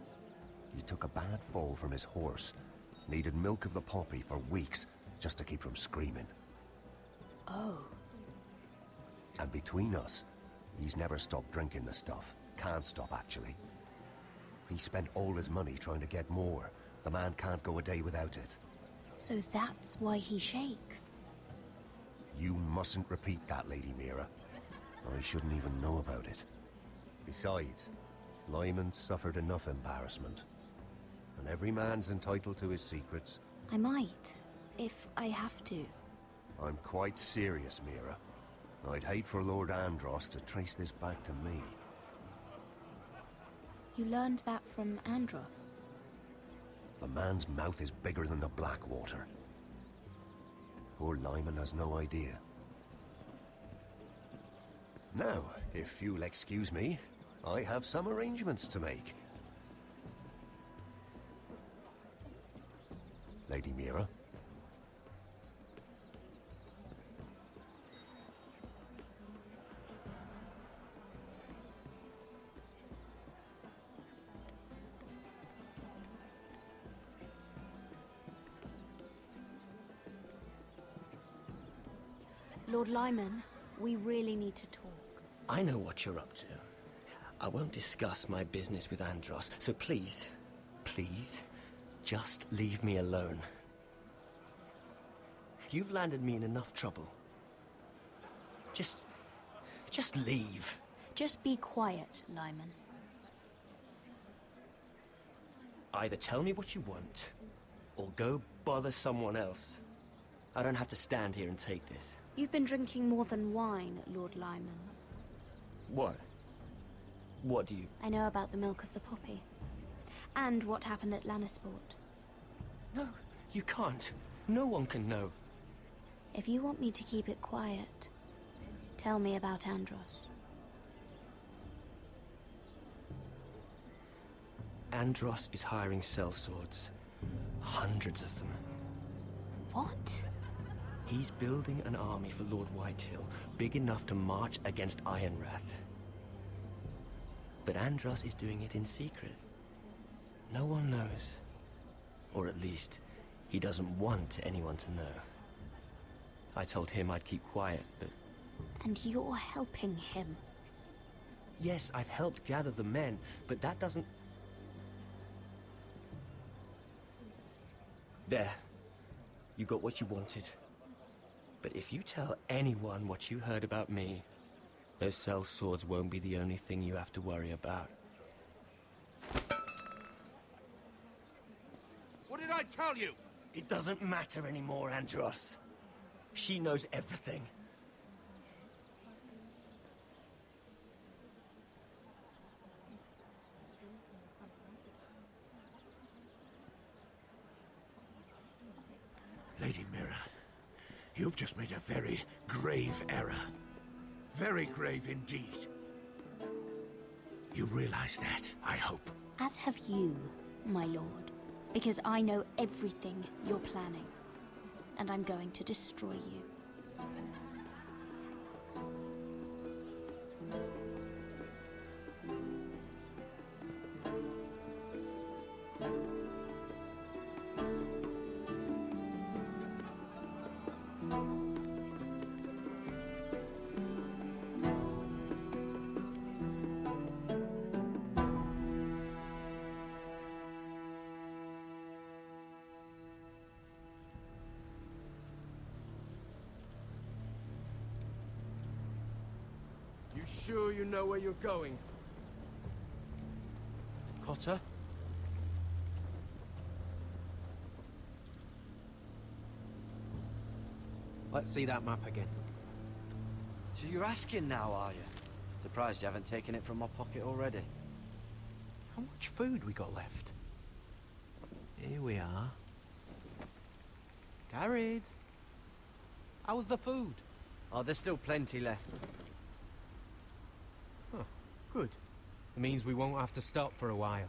He took a bad fall from his horse, needed milk of the poppy for weeks just to keep from screaming. Oh. And between us, he's never stopped drinking the stuff. Can't stop, actually. He spent all his money trying to get more. The man can't go a day without it. So that's why he shakes. You mustn't repeat that, Lady Mira. I shouldn't even know about it. Besides, Lyman suffered enough embarrassment. And every man's entitled to his secrets. I might, if I have to. I'm quite serious, Mira. I'd hate for Lord Andros to trace this back to me. You learned that from Andros? The man's mouth is bigger than the Blackwater. Poor Lyman has no idea. Now, if you'll excuse me, I have some arrangements to make. Lady Mira? Lord Lyman, we really need to talk. I know what you're up to. I won't discuss my business with Andros, so please, please, just leave me alone. You've landed me in enough trouble. Just leave. Just be quiet, Lyman. Either tell me what you want, or go bother someone else. I don't have to stand here and take this. You've been drinking more than wine, Lord Lyman. What? What do you... I know about the milk of the poppy. And what happened at Lannisport. No, you can't. No one can know. If you want me to keep it quiet, tell me about Andros. Andros is hiring sellswords. Hundreds of them. What? He's building an army for Lord Whitehill, big enough to march against Ironrath. But Andros is doing it in secret. No one knows. Or at least, he doesn't want anyone to know. I told him I'd keep quiet, but... And you're helping him? Yes, I've helped gather the men, but that doesn't... There. You got what you wanted. But if you tell anyone what you heard about me, those sellswords won't be the only thing you have to worry about. What did I tell you? It doesn't matter anymore, Andros. She knows everything. Lady Mira, you've just made a very grave error. Very grave indeed. You realize that, I hope. As have you, my lord. Because I know everything you're planning. And I'm going to destroy you. You sure you know where you're going? Cotter? Let's see that map again. So you're asking now, are you? Surprised you haven't taken it from my pocket already. How much food we got left? Here we are. Gared. How's the food? Oh, there's still plenty left. Huh, good. It means we won't have to stop for a while.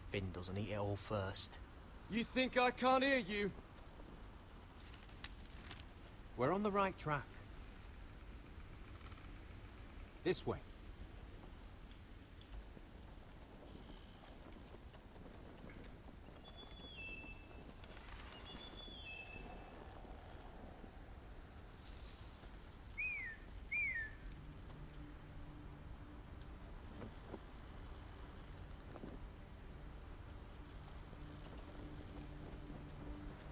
Finn doesn't eat it all first. You think I can't hear you? We're on the right track. This way.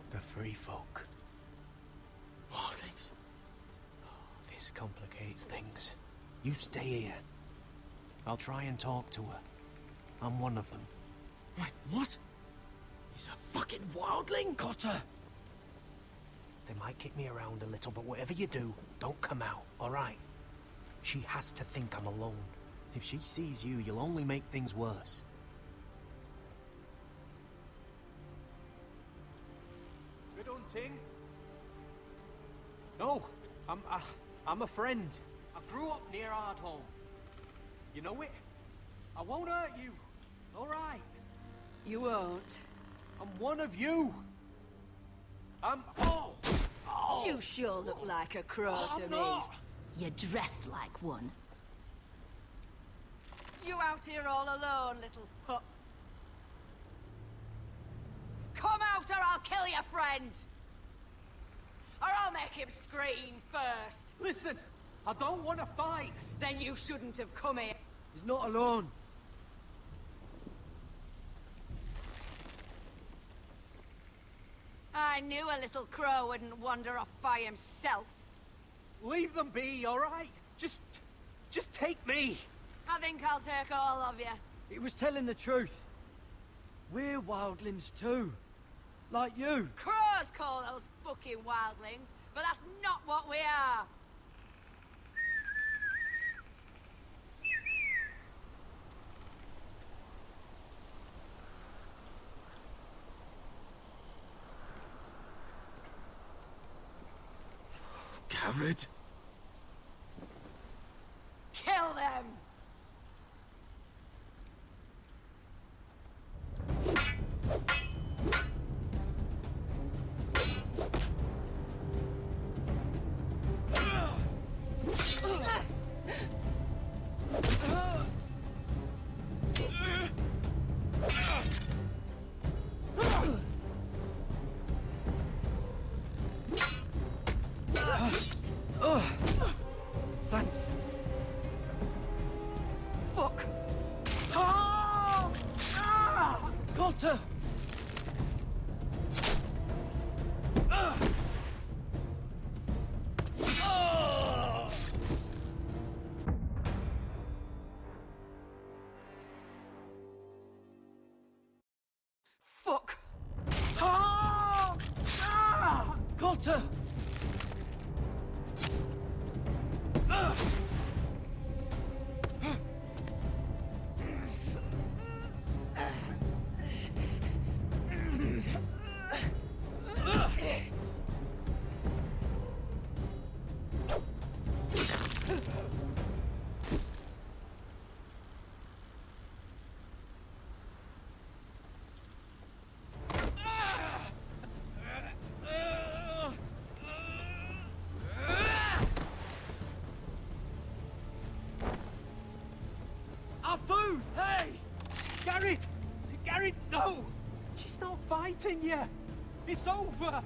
The free folk. Wildlings. This complicates things. You stay here. I'll try and talk to her. I'm one of them. Wait, what? He's a fucking wildling, Cotter! They might kick me around a little, but whatever you do, don't come out, alright? She has to think I'm alone. If she sees you, you'll only make things worse. Good hunting? No, I'm a friend. I grew up near Ardholm. You know it? I won't hurt you. All right. You won't. I'm one of you. Oh! You sure look like a crow to me. You're dressed like one. You out here all alone, little pup. Come out or I'll kill your friend. or I'll make him scream first. Listen, I don't want to fight. Then you shouldn't have come here. He's not alone. I knew a little crow wouldn't wander off by himself. Leave them be, all right? Just take me. I think I'll take all of you. He was telling the truth. We're wildlings too. Like you. Crows call those fucking wildlings, but that's not what we are. Gared? Kill them! Thanks. Fuck! Got her! Fuck! Got her! Our food! Hey! Gared! Gared, no! She's not fighting yet! It's over!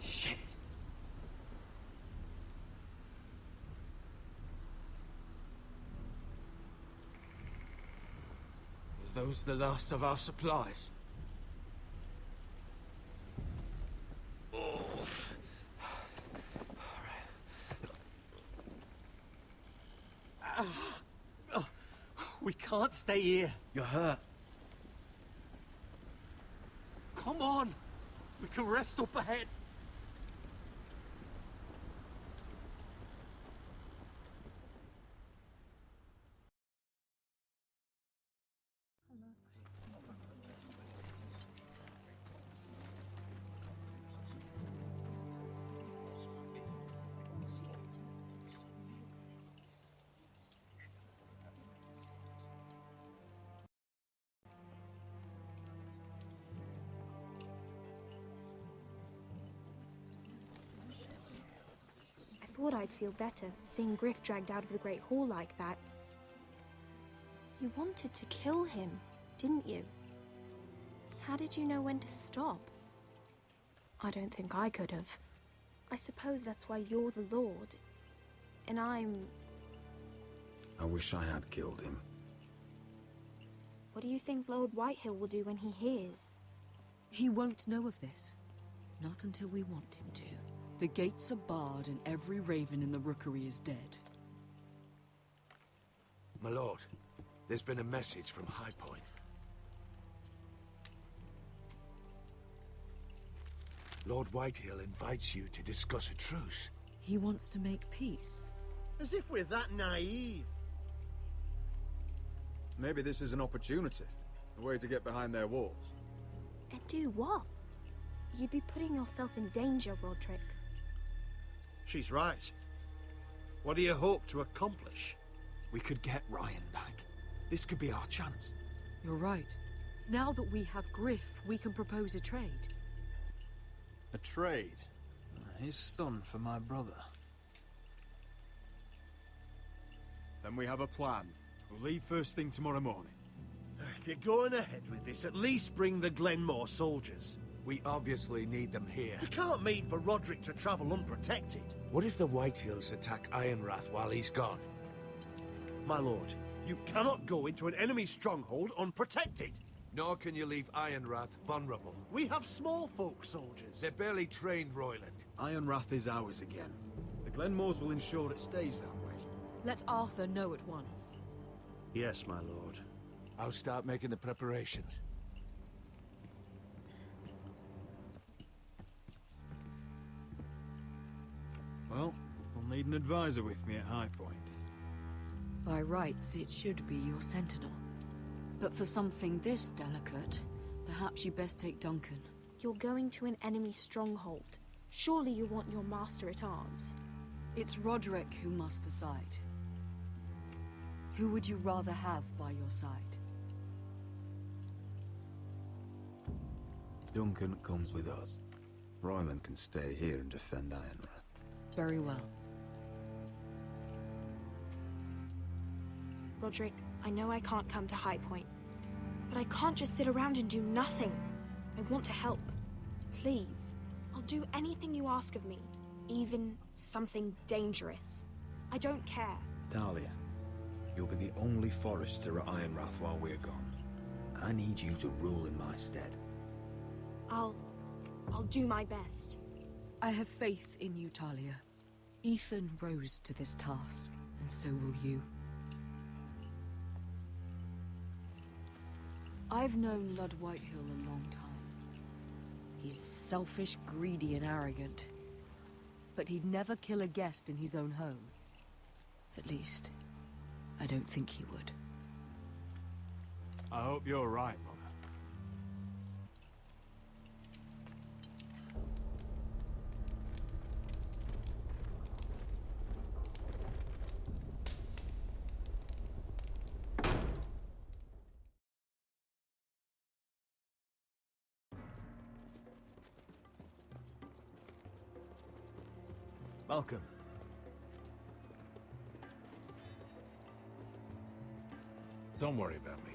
Shit! Are those the last of our supplies? We can't stay here. You're hurt. Come on! We can rest up ahead. I thought I'd feel better, seeing Griff dragged out of the Great Hall like that. You wanted to kill him, didn't you? How did you know when to stop? I don't think I could have. I suppose that's why you're the Lord, and I'm... I wish I had killed him. What do you think Lord Whitehill will do when he hears? He won't know of this. Not until we want him to. The gates are barred and every raven in the rookery is dead. My lord, there's been a message from Highpoint. Lord Whitehill invites you to discuss a truce. He wants to make peace. As if we're that naive. Maybe this is an opportunity. A way to get behind their walls. And do what? You'd be putting yourself in danger, Rodrik. She's right. What do you hope to accomplish? We could get Ryan back. This could be our chance. You're right. Now that we have Griff, we can propose a trade. A trade? His son for my brother. Then we have a plan. We'll leave first thing tomorrow morning. If you're going ahead with this, at least bring the Glenmore soldiers. We obviously need them here. You can't mean for Rodrik to travel unprotected. What if the Whitehills attack Ironrath while he's gone? My lord, you cannot go into an enemy stronghold unprotected. Nor can you leave Ironrath vulnerable. We have small folk soldiers. They're barely trained, Royland. Ironrath is ours again. The Glenmores will ensure it stays that way. Let Arthur know at once. Yes, my lord. I'll start making the preparations. Well, I'll need an advisor with me at Highpoint. By rights, it should be your sentinel. But for something this delicate, perhaps you best take Duncan. You're going to an enemy stronghold. Surely you want your master at arms. It's Rodrik who must decide. Who would you rather have by your side? Duncan comes with us. Royland can stay here and defend Ironrath. Very well. Rodrik, I know I can't come to Highpoint, but I can't just sit around and do nothing. I want to help. Please. I'll do anything you ask of me, even something dangerous. I don't care. Talia, you'll be the only Forrester at Ironrath while we're gone. I need you to rule in my stead. I'll do my best. I have faith in you, Talia. Ethan rose to this task, and so will you. I've known Lud Whitehill a long time. He's selfish, greedy, and arrogant. But he'd never kill a guest in his own home. At least, I don't think he would. I hope you're right, Mother. Malcolm. Don't worry about me.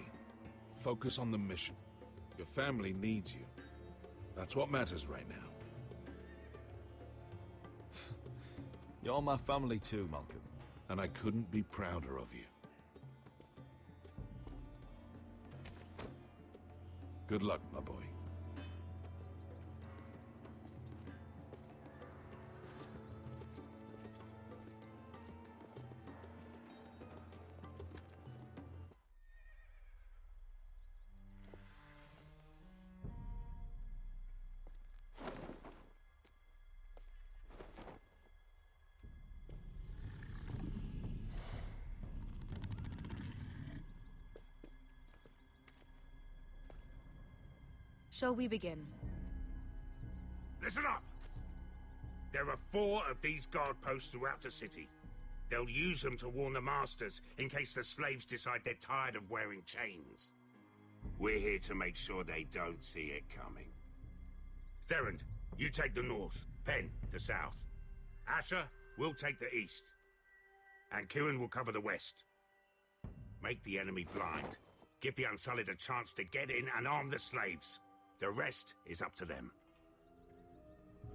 Focus on the mission. Your family needs you. That's what matters right now. You're my family too, Malcolm. And I couldn't be prouder of you. Good luck, my boy. Shall we begin? Listen up! There are 4 of these guard posts throughout the city. They'll use them to warn the masters in case the slaves decide they're tired of wearing chains. We're here to make sure they don't see it coming. Therend, you take the north. Penn, the south. Asher, we'll take the east. And Kieran will cover the west. Make the enemy blind. Give the Unsullied a chance to get in and arm the slaves. The rest is up to them.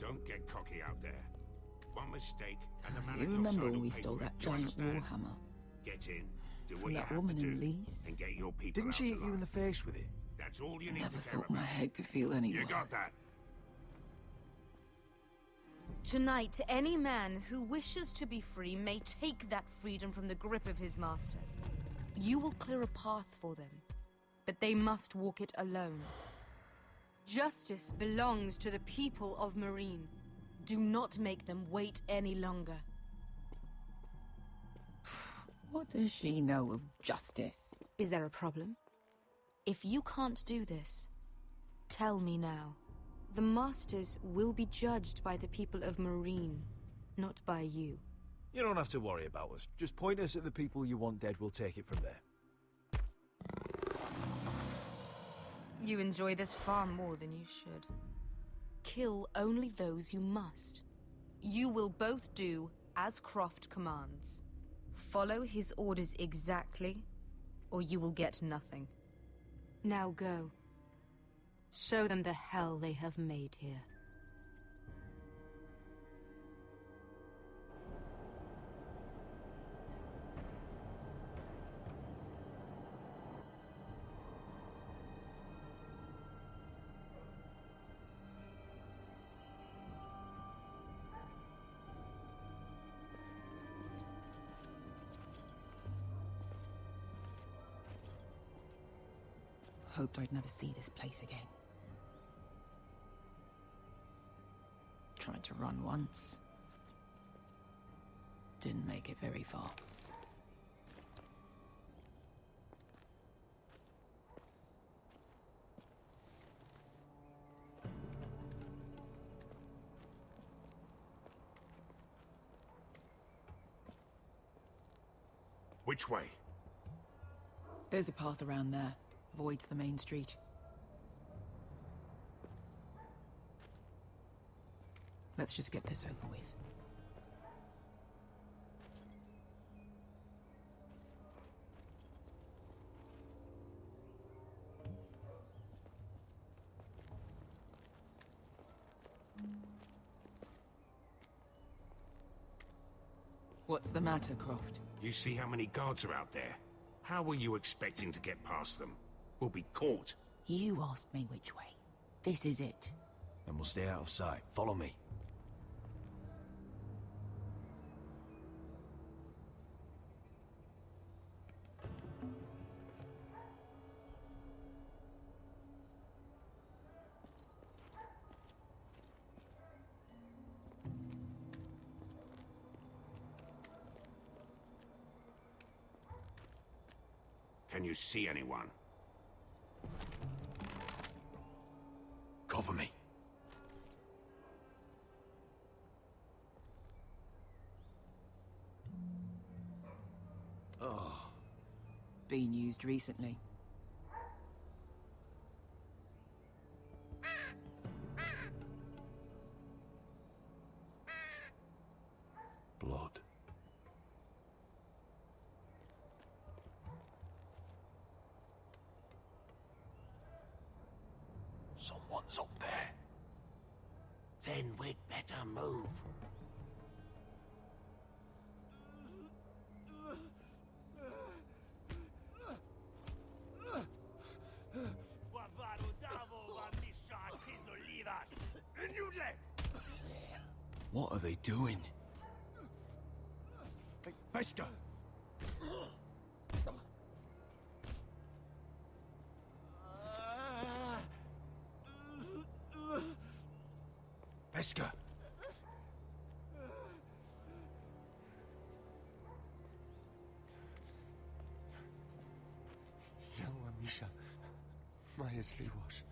Don't get cocky out there. One mistake and the man You remember when we stole that giant warhammer? Get in, do From what you that have woman to in do, Lees? and get your people Didn't out she hit you alive. in the face with it? That's all you need Never to care thought my about. head could feel any You worse. got that? Tonight, any man who wishes to be free may take that freedom from the grip of his master. You will clear a path for them, but they must walk it alone. Justice belongs to the people of Meereen. Do not make them wait any longer. What does she know of justice? Is there a problem? If you can't do this, tell me now. The Masters will be judged by the people of Meereen, not by you. You don't have to worry about us. Just point us at the people you want dead, we'll take it from there. You enjoy this far more than you should. Kill only those you must. You will both do as Croft commands. Follow his orders exactly, or you will get nothing. Now go. Show them the hell they have made here. Hoped I'd never see this place again. Tried to run once. Didn't make it very far. Which way? There's a path around there. Avoids the main street. Let's just get this over with. What's the matter, Croft? You see how many guards are out there? How were you expecting to get past them? We'll be caught. You asked me which way. This is it. Then we'll stay out of sight. Follow me. Can you see anyone? Cover me. Oh. Been used recently. Blood. Someone's up there. Then we'd better move. What are they doing? Hey, Pesca! Pesca! Yelwa Misha, Majesli wash.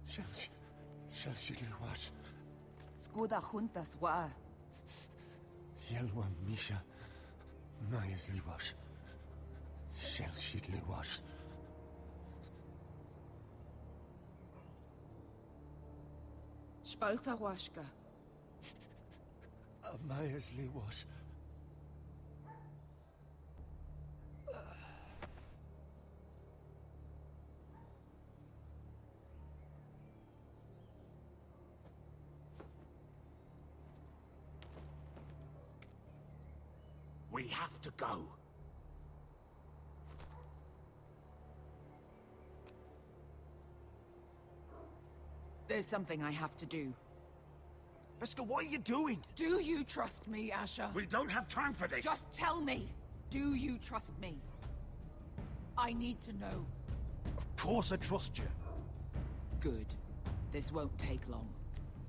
Shall she wash? Skuda juntas wa. Yelwa Misha, Majesli wash. Shall she wash? Spalsa washka. Majesli wash. We have to go. There's something I have to do. Pesca, what are you doing? Do you trust me, Asher? We don't have time for this. Just tell me. Do you trust me? I need to know. Of course I trust you. Good. This won't take long.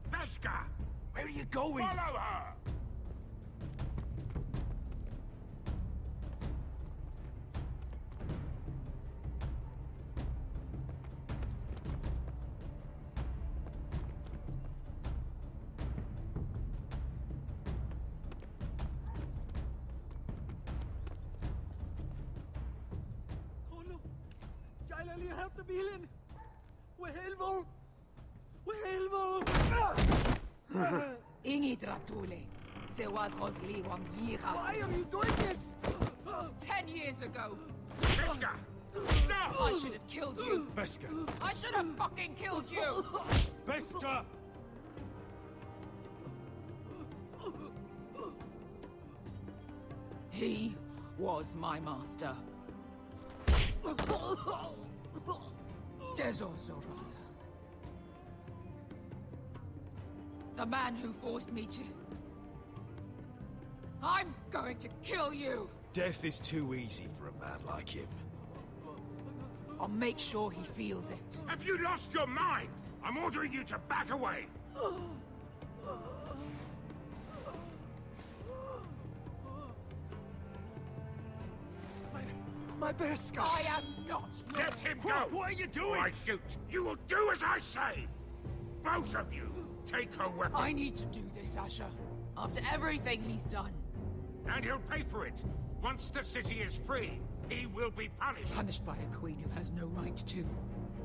Pesca! Where are you going? Follow her! Ingi Dratule. Se was Rosli wam Yiras. Why are you doing this? 10 years ago. Pesca! I should have killed you! Beskha! I should have fucking killed you! Beskha! He was my master. Dezor Zoraza. The man who forced me to... I'm going to kill you! Death is too easy for a man like him. I'll make sure he feels it. Have you lost your mind? I'm ordering you to back away. My Beskha! I am not. Let him go! What are you doing? I shoot. You will do as I say. Both of you, take her weapon. I need to do this, Asher. After everything he's done. And he'll pay for it. Once the city is free, he will be punished. Punished by a queen who has no right to.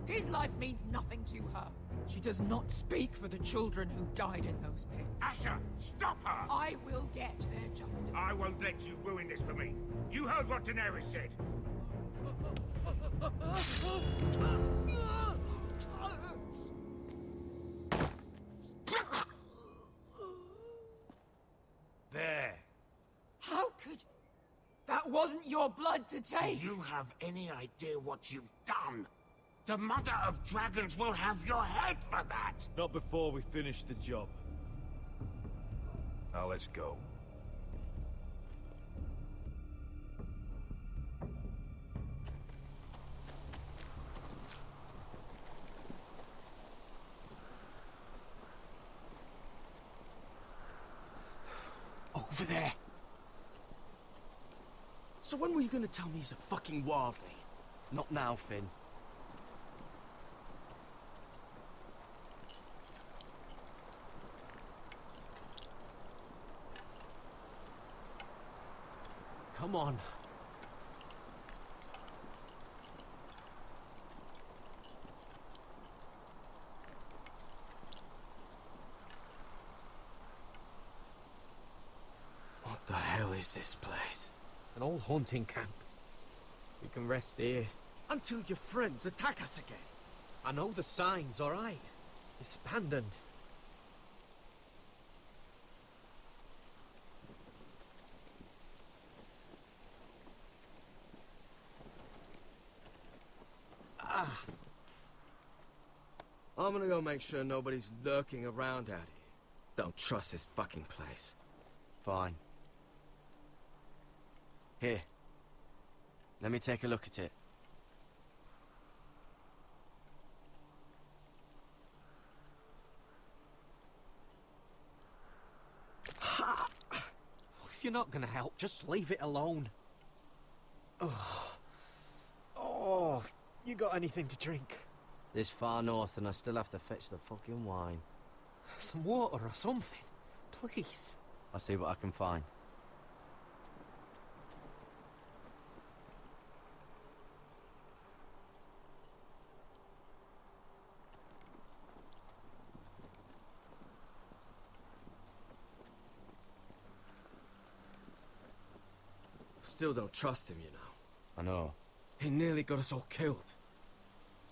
His life means nothing to her. She does not speak for the children who died in those pits. Asher, stop her! I will get their justice. I won't let you ruin this for me. You heard what Daenerys said. There. How could... That wasn't your blood to take! Do you have any idea what you've done? The Mother of Dragons will have your head for that! Not before we finish the job. Now let's go. Over there. So when were you gonna tell me he's a fucking wildling? Not now, Finn. Come on. What the hell is this place? An old hunting camp. We can rest here. Until your friends attack us again. I know the signs, all right. It's abandoned. I'm gonna go make sure nobody's lurking around out here. Don't trust this fucking place. Fine. Here. Let me take a look at it. If you're not gonna help, just leave it alone. Oh, you got anything to drink? This far north and I still have to fetch the fucking wine. Some water or something, please. I'll see what I can find. Still don't trust him, you know. I know. He nearly got us all killed.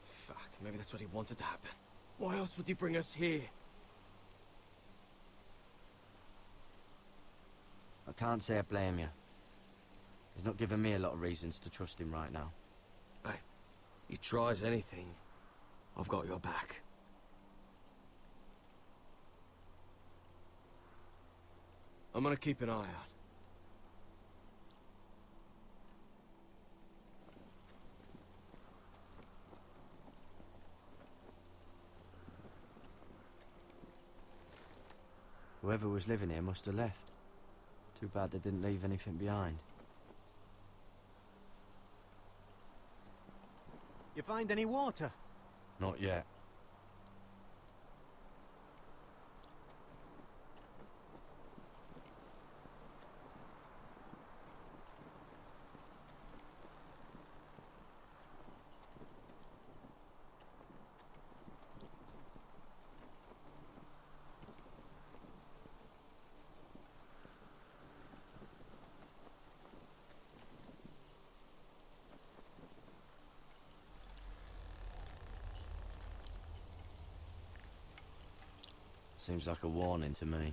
Fuck, maybe that's what he wanted to happen. Why else would he bring us here? I can't say I blame you. He's not giving me a lot of reasons to trust him right now. Hey, he tries anything, I've got your back. I'm gonna keep an eye out. Whoever was living here must have left. Too bad they didn't leave anything behind. You find any water? Not yet. Seems like a warning to me.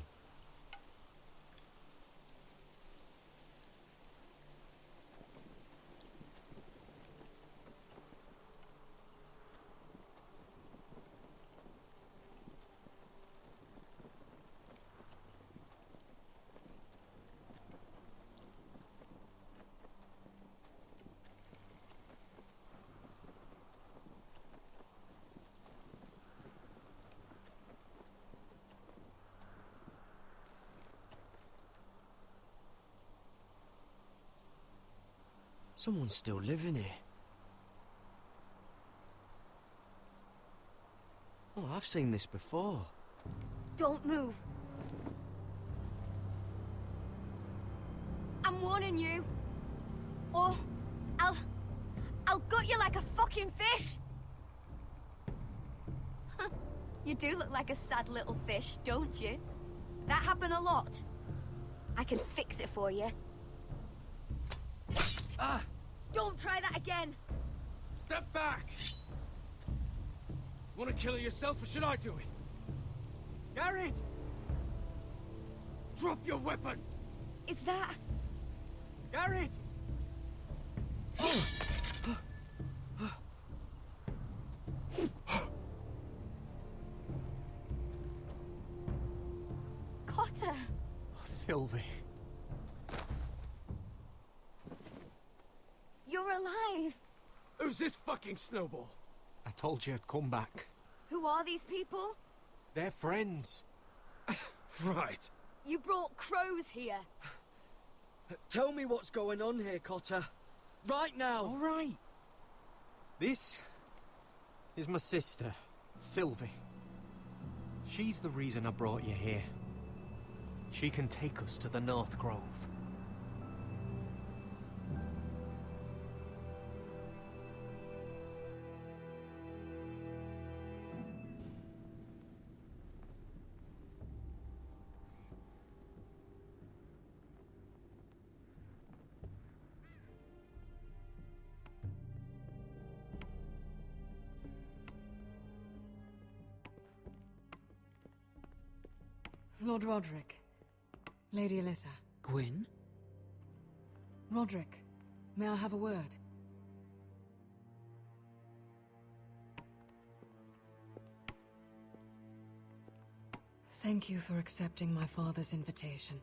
Someone's still living here. Oh, I've seen this before. Don't move. I'm warning you. Or I'll gut you like a fucking fish. You do look like a sad little fish, don't you? That happen a lot. I can fix it for you. Ah! Don't try that again! Step back! Want to kill her yourself, or should I do it? Gared! Drop your weapon! Is that... Gared! Cotter! Oh, Sylvie. You're alive! Who's this fucking snowball? I told you I'd come back. Who are these people? They're friends. Right. You brought crows here. Tell me what's going on here, Cotter. Right now. All right. This is my sister, Sylvie. She's the reason I brought you here. She can take us to the North Grove. Lord Rodrik. Lady Alyssa. Gwyn? Rodrik, may I have a word? Thank you for accepting my father's invitation.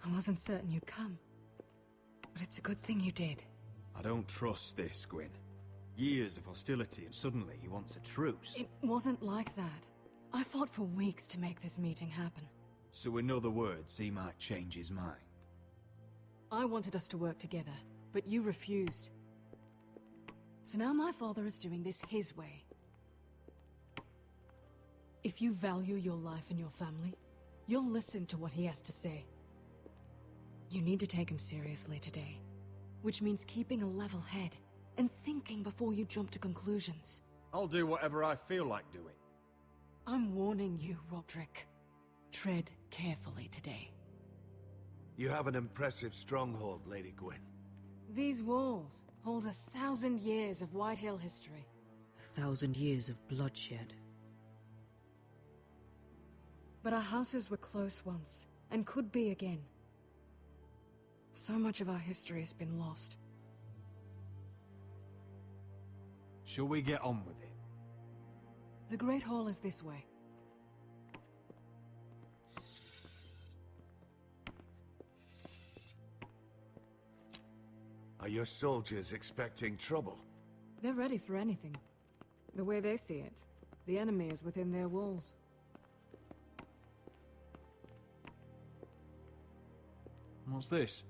I wasn't certain you'd come, but it's a good thing you did. I don't trust this, Gwyn. Years of hostility and suddenly he wants a truce. It wasn't like that. I fought for weeks to make this meeting happen. So in other words, he might change his mind. I wanted us to work together, but you refused. So now my father is doing this his way. If you value your life and your family, you'll listen to what he has to say. You need to take him seriously today, which means keeping a level head and thinking before you jump to conclusions. I'll do whatever I feel like doing. I'm warning you, Rodrik. Tread carefully today. You have an impressive stronghold, Lady Gwyn. These walls hold 1,000 years of White Hill history. 1,000 years of bloodshed. But our houses were close once, and could be again. So much of our history has been lost. Shall we get on with it? The Great Hall is this way. Are your soldiers expecting trouble? They're ready for anything. The way they see it, the enemy is within their walls. What's this?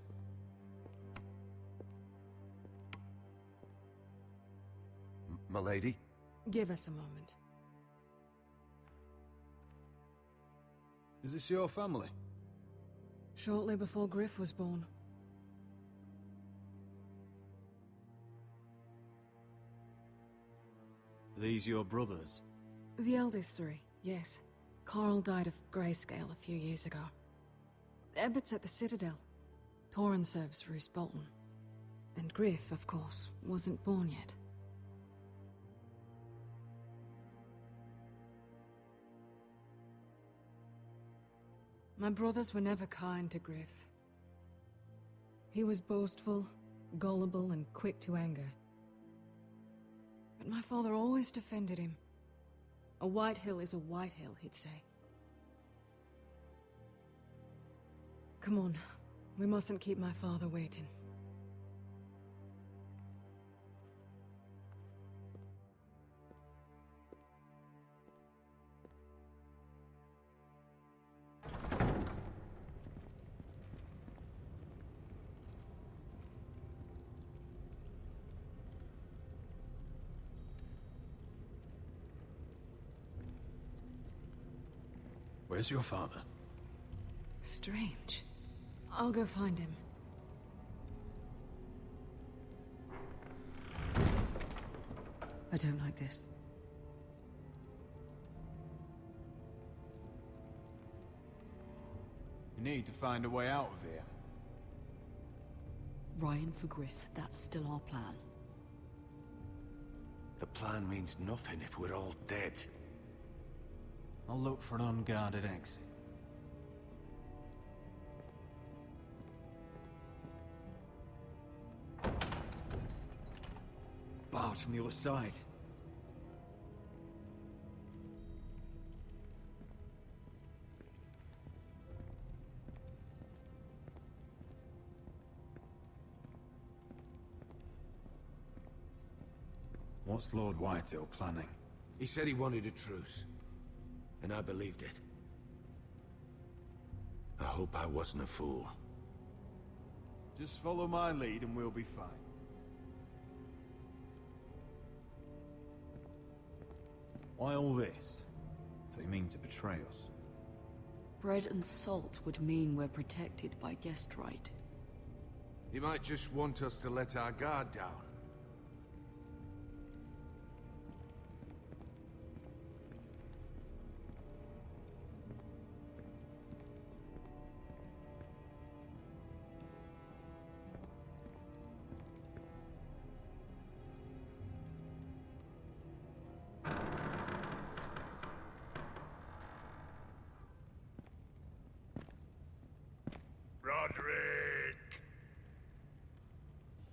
Milady? Give us a moment. Is this your family? Shortly before Griff was born. These your brothers? The eldest three, yes. Carl died of grayscale a few years ago. Ebbett's at the Citadel. Torrin serves Roose Bolton. And Griff, of course, wasn't born yet. My brothers were never kind to Griff. He was boastful, gullible, and quick to anger. But my father always defended him. A white hill is a white hill, he'd say. Come on, we mustn't keep my father waiting. Where's your father? Strange. I'll go find him. I don't like this. We need to find a way out of here. Ryan for Griff, that's still our plan. The plan means nothing if we're all dead. I'll look for an unguarded exit. Barred from the other side. What's Lord Whitetail planning? He said he wanted a truce, and I believed it. I hope I wasn't a fool. Just follow my lead and we'll be fine. Why all this? If they mean to betray us. Bread and salt would mean we're protected by guest right. He might just want us to let our guard down. Rodrik!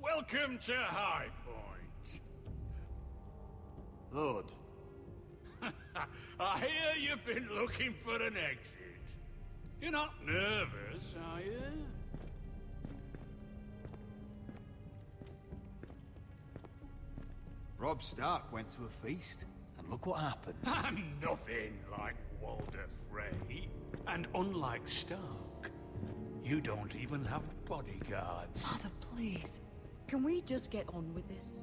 Welcome to Highpoint. Lord. I hear you've been looking for an exit. You're not nervous, are you? Robb Stark went to a feast, and look what happened. I'm nothing like Walder Frey. And unlike Stark, you don't even have bodyguards. Father, please. Can we just get on with this?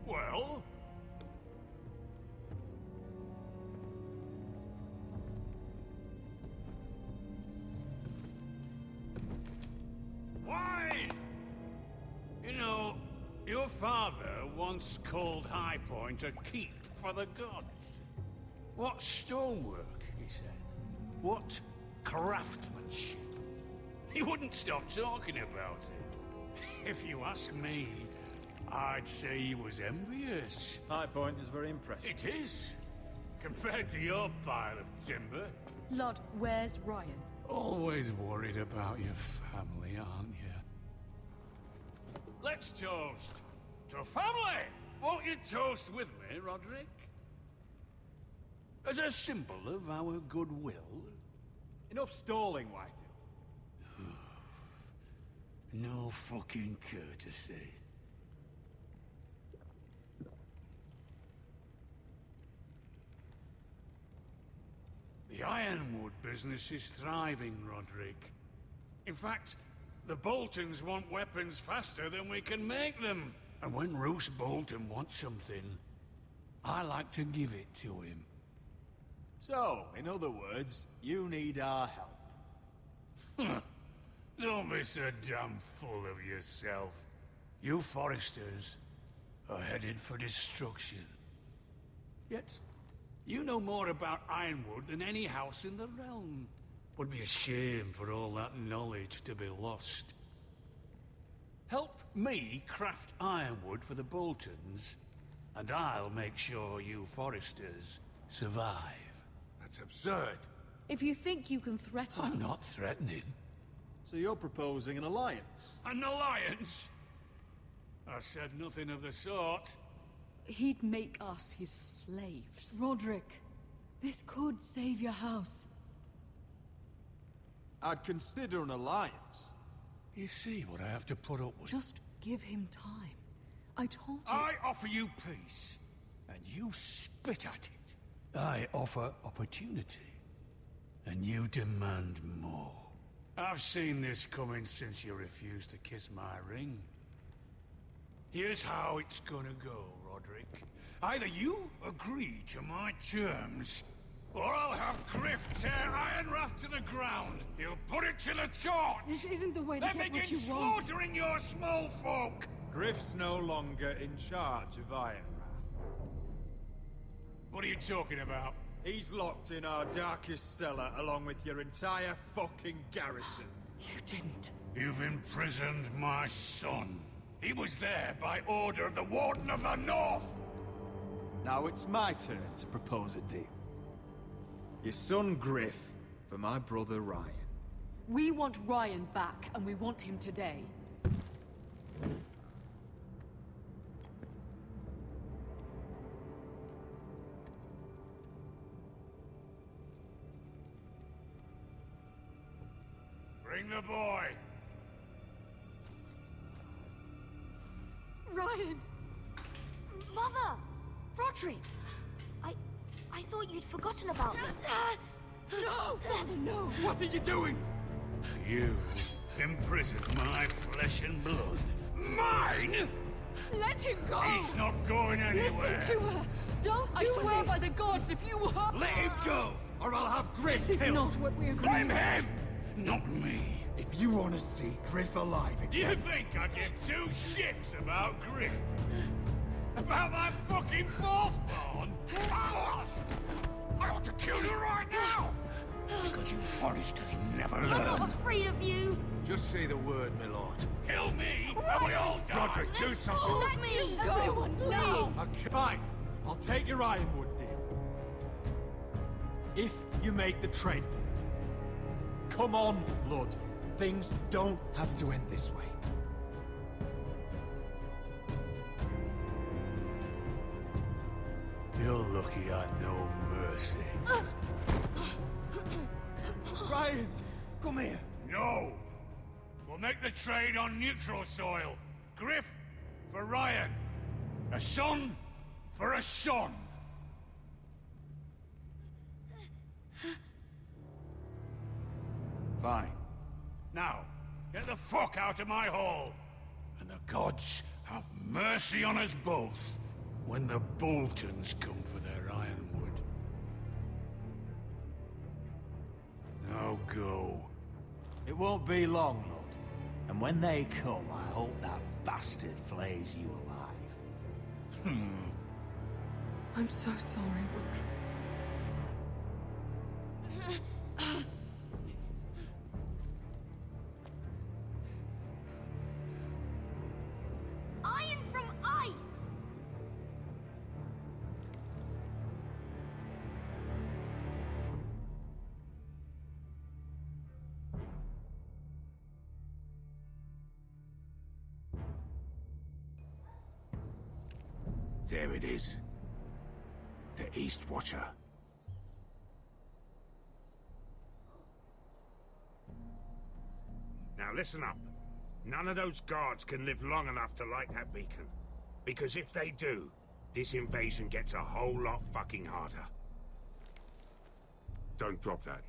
Well? Why? You know, your father once called Highpoint a keep for the gods. What stonework, he said. What craftsmanship. He wouldn't stop talking about it. If you ask me, I'd say he was envious. Highpoint is very impressive. It is. Compared to your pile of timber. Lord, where's Ryan? Always worried about your family, aren't you? Let's toast to family! Won't you toast with me, Rodrik? As a symbol of our goodwill. Enough stalling, Whitetail. No fucking courtesy. The Ironwood business is thriving, Rodrik. In fact, the Boltons want weapons faster than we can make them. And when Roose Bolton wants something, I like to give it to him. So, in other words, you need our help. Don't be so damn full of yourself. You Forresters are headed for destruction. Yet, you know more about Ironwood than any house in the realm. Would be a shame for all that knowledge to be lost. Help me craft Ironwood for the Boltons, And I'll make sure you Forresters survive. That's absurd. If you think you can threaten us... I'm not threatening. So you're proposing an alliance? An alliance? I said nothing of the sort. He'd make us his slaves. Rodrik, this could save your house. I'd consider an alliance. You see what I have to put up with? Just give him time. I told you... I offer you peace, and you spit at it. I offer opportunity, and you demand more. I've seen this coming since you refused to kiss my ring. Here's how it's gonna go, Rodrik. Either you agree to my terms, or I'll have Griff tear Ironrath to the ground. He'll put it to the torch. This isn't the way to then get what you begin want. slaughtering your small folk. Griff's no longer in charge of Ironrath. What are you talking about? He's locked in our darkest cellar along with your entire fucking garrison. You didn't. You've imprisoned my son. He was there by order of the Warden of the North. Now it's my turn to propose a deal. Your son Griff for my brother Ryan. We want Ryan back, and we want him today. Bring the boy. Ryan! Mother! Rodrik! I thought you'd forgotten about me. No! Father, no! What are you doing? You imprisoned my flesh and blood. Mine? Let him go! He's not going anywhere. Listen to her! Don't do this! I swear by the gods, if you hurt... Let him go, or I'll have Griff This is killed. not what we agreed. Blame him, not me. If you want to see Griff alive again... You think I give two shits about Griff? About my fucking fourthborn? I ought to kill you right now! Because you Forresters never learn. I'm not afraid of you! Just say the word, my lord. Kill me, and we all die! Rodrik, do something! Let me go! Everyone, please! Fine, I'll take your Ironwood deal. If you make the trade. Come on, Lord. Things don't have to end this way. You're lucky I know mercy. Ryan, come here. No! We'll make the trade on neutral soil. Griff for Ryan. A son for a son. Fine. Now, get the fuck out of my hall. And the gods have mercy on us both when the Boltons come for their ironwood. Now go. It won't be long, Lord. And when they come, I hope that bastard flays you alive. I'm so sorry, Rodrik. Iron from ice! There it is. The East Watcher. Now listen up. None of those guards can live long enough to light that beacon. Because if they do, this invasion gets a whole lot fucking harder. Don't drop that.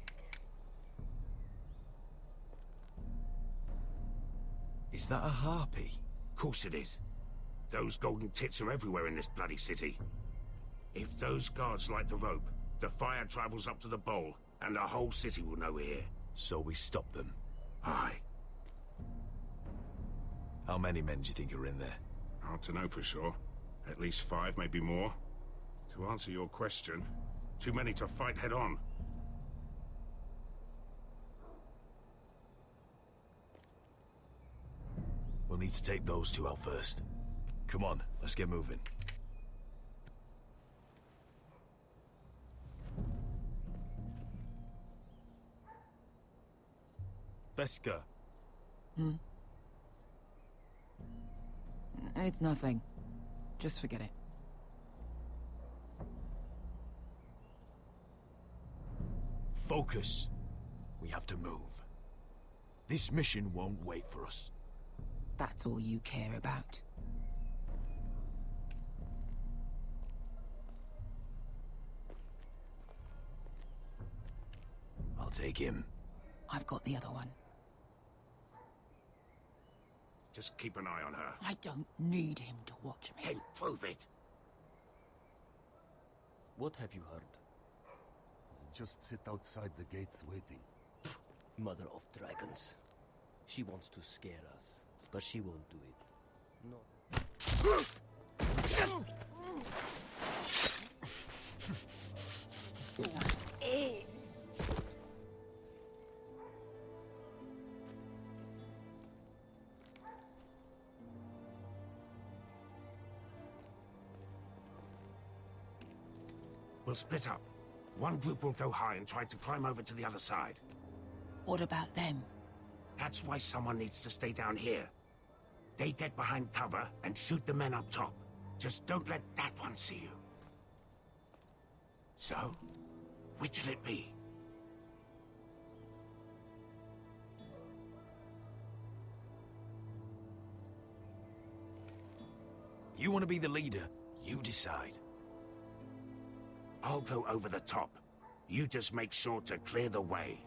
Is that a harpy? Of course it is. Those golden tits are everywhere in this bloody city. If those guards light the rope, the fire travels up to the bowl, and the whole city will know we're here. So we stop them. Aye. How many men do you think are in there? Hard to know for sure. At least 5, maybe more. To answer your question, too many to fight head on. We'll need to take those two out first. Come on, let's get moving. Veska. It's nothing. Just forget it. Focus. We have to move. This mission won't wait for us. That's all you care about. I'll take him. I've got the other one. Just keep an eye on her. I don't need him to watch me. Hey, prove it. What have you heard? Just sit outside the gates waiting. Mother of dragons. She wants to scare us, but she won't do it. No. We'll split up. One group will go high and try to climb over to the other side. What about them? That's why someone needs to stay down here. They get behind cover and shoot the men up top. Just don't let that one see you. So, which'll it be? You want to be the leader? You decide. I'll go over the top. You just make sure to clear the way.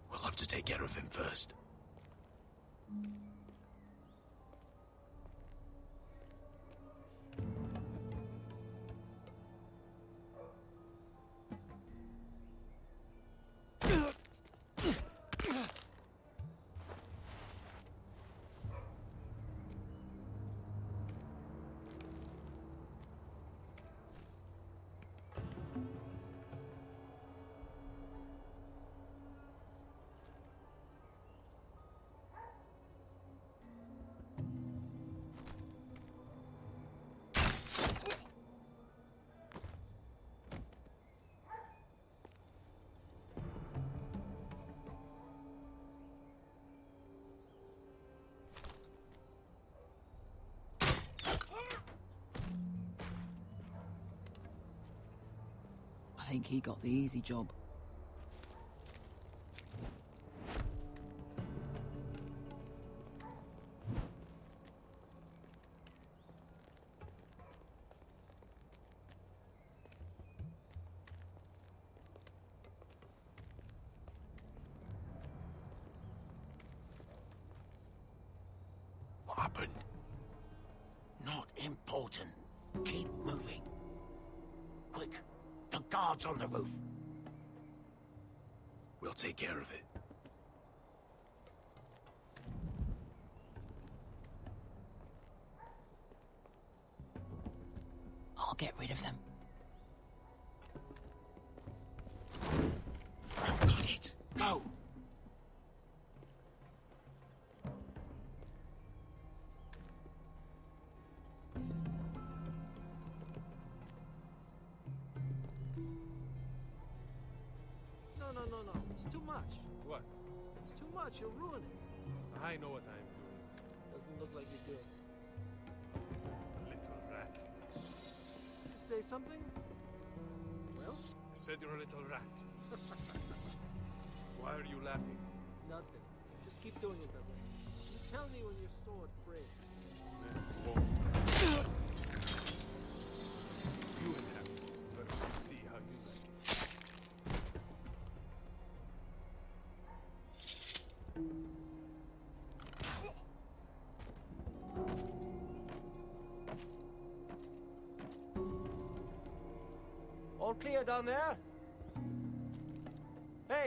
We'll have to take care of him first. I think he got the easy job. What happened? Not important. Keep moving. Quick. The guards on the roof. We'll take care of it. I'll get rid of them. I've got it. Go! No. It's too much. What? It's too much. You'll ruin it. I know what I'm doing. Doesn't look like you do. Little rat. Did you say something? Well? I said you're a little rat. Why are you laughing? Nothing. Just keep doing it that way. You tell me when your sword breaks. You will have it. First, see how you like it. All clear down there? Hey,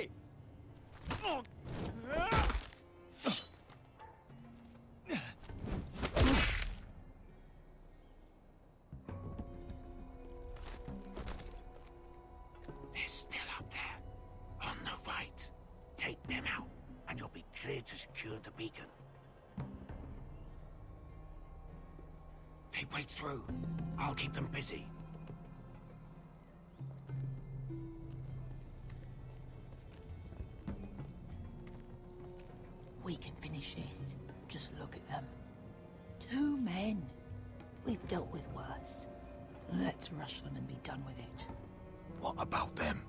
you'll be cleared to secure the beacon. They break through. I'll keep them busy. We can finish this. Just look at them. 2 men. We've dealt with worse. Let's rush them and be done with it. What about them?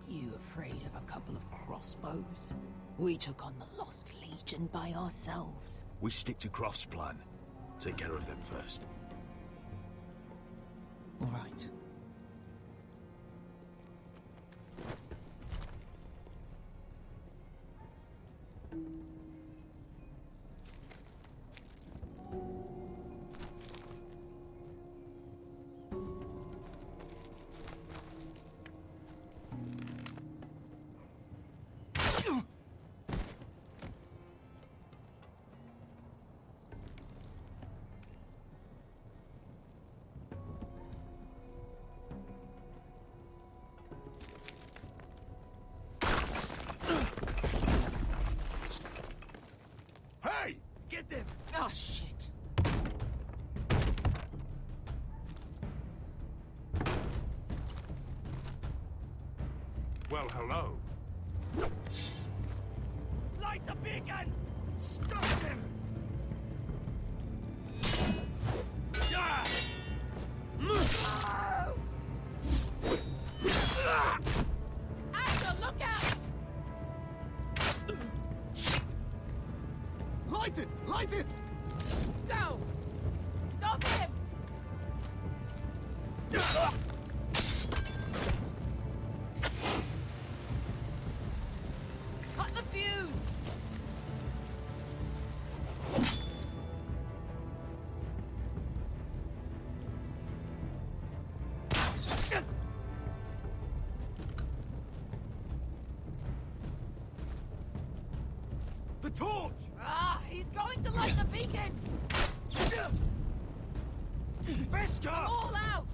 You afraid of a couple of crossbows? We took on the Lost Legion by ourselves. We stick to Croft's plan. Take care of them first. All right. Hey! Get them! Ah, shit. Well, hello. Light the beacon! Stop them! Ah! Asher, look out! Light it! Light it! Go! Stop him! Cut the fuse! The torch! Ah, he's going to light the beacon! Beskar! Come all out!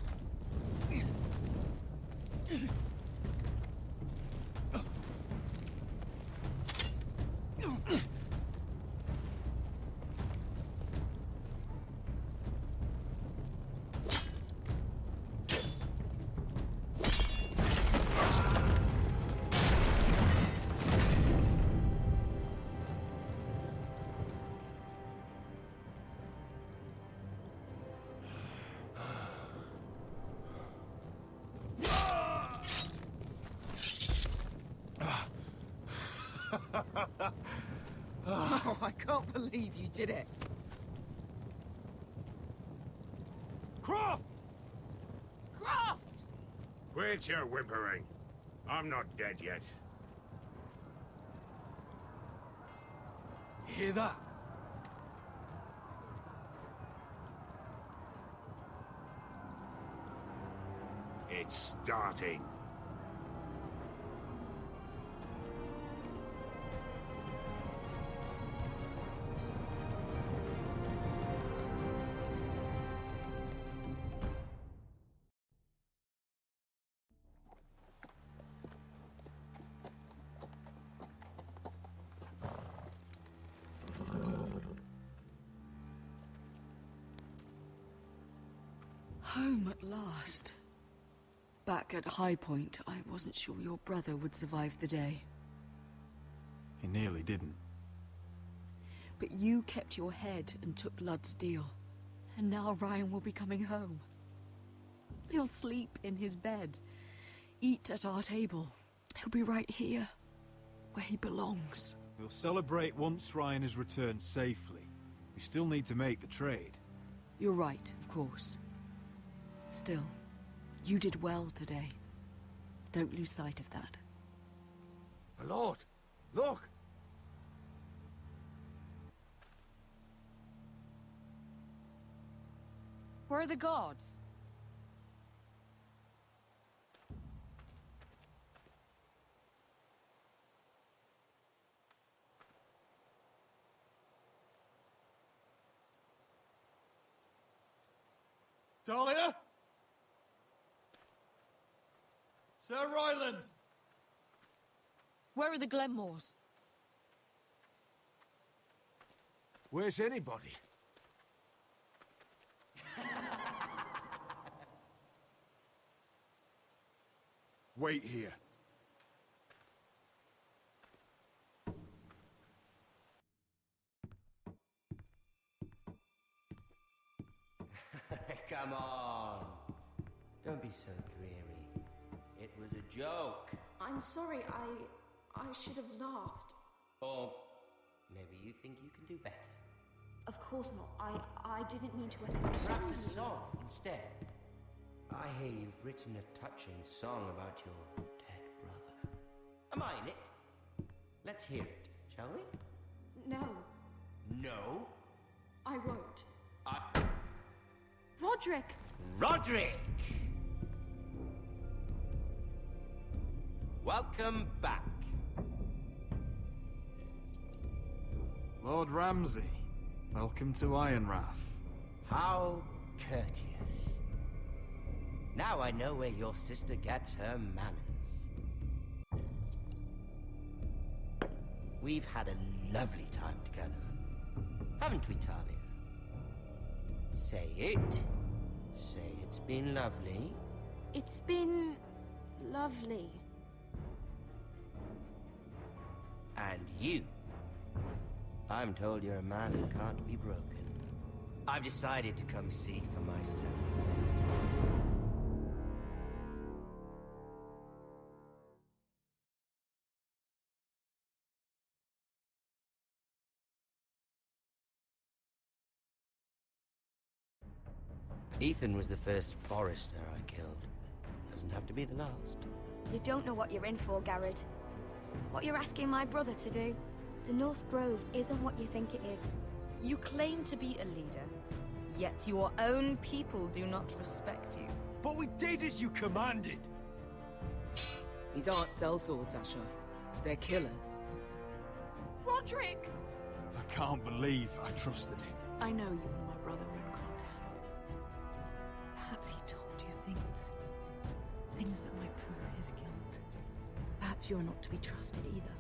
Oh, I can't believe you did it. Croft! Croft! Quit your whimpering. I'm not dead yet. You hear that? It's starting. Home at last. Back at Highpoint, I wasn't sure your brother would survive the day. He nearly didn't. But you kept your head and took Ludd's deal. And now Ryan will be coming home. He'll sleep in his bed, eat at our table. He'll be right here, where he belongs. We'll celebrate once Ryan has returned safely. We still need to make the trade. You're right, of course. Still, you did well today. Don't lose sight of that. My lord, look! Where are the guards? Dahlia? Sir Ryland! Where are the Glenmores? Where's anybody? Wait here. Come on. Don't be so dreary. It was a joke. I'm sorry, I should have laughed. Or maybe you think you can do better. Of course not. I didn't mean to offend. Perhaps a song instead. I hear you've written a touching song about your dead brother. Am I in it? Let's hear it, shall we? No, No? I won't. Rodrik! Rodrik! Welcome back. Lord Ramsay, welcome to Ironrath. How courteous. Now I know where your sister gets her manners. We've had a lovely time together. Haven't we, Talia? Say it. Say it's been lovely. It's been lovely. And you. I'm told you're a man who can't be broken. I've decided to come see for myself. Ethan was the first Forrester I killed. Doesn't have to be the last. You don't know what you're in for, Gared. What you're asking my brother to do. The North Grove isn't what you think it is. You claim to be a leader, yet your own people do not respect you. But we did as you commanded. These aren't sellswords, Asher. They're killers. Rodrik! I can't believe I trusted him. I know you and my brother were in contact. Perhaps he told you things. Things that might prove his guilt. Perhaps you're not to be trusted either.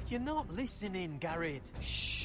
You're not listening, Gared. Shh.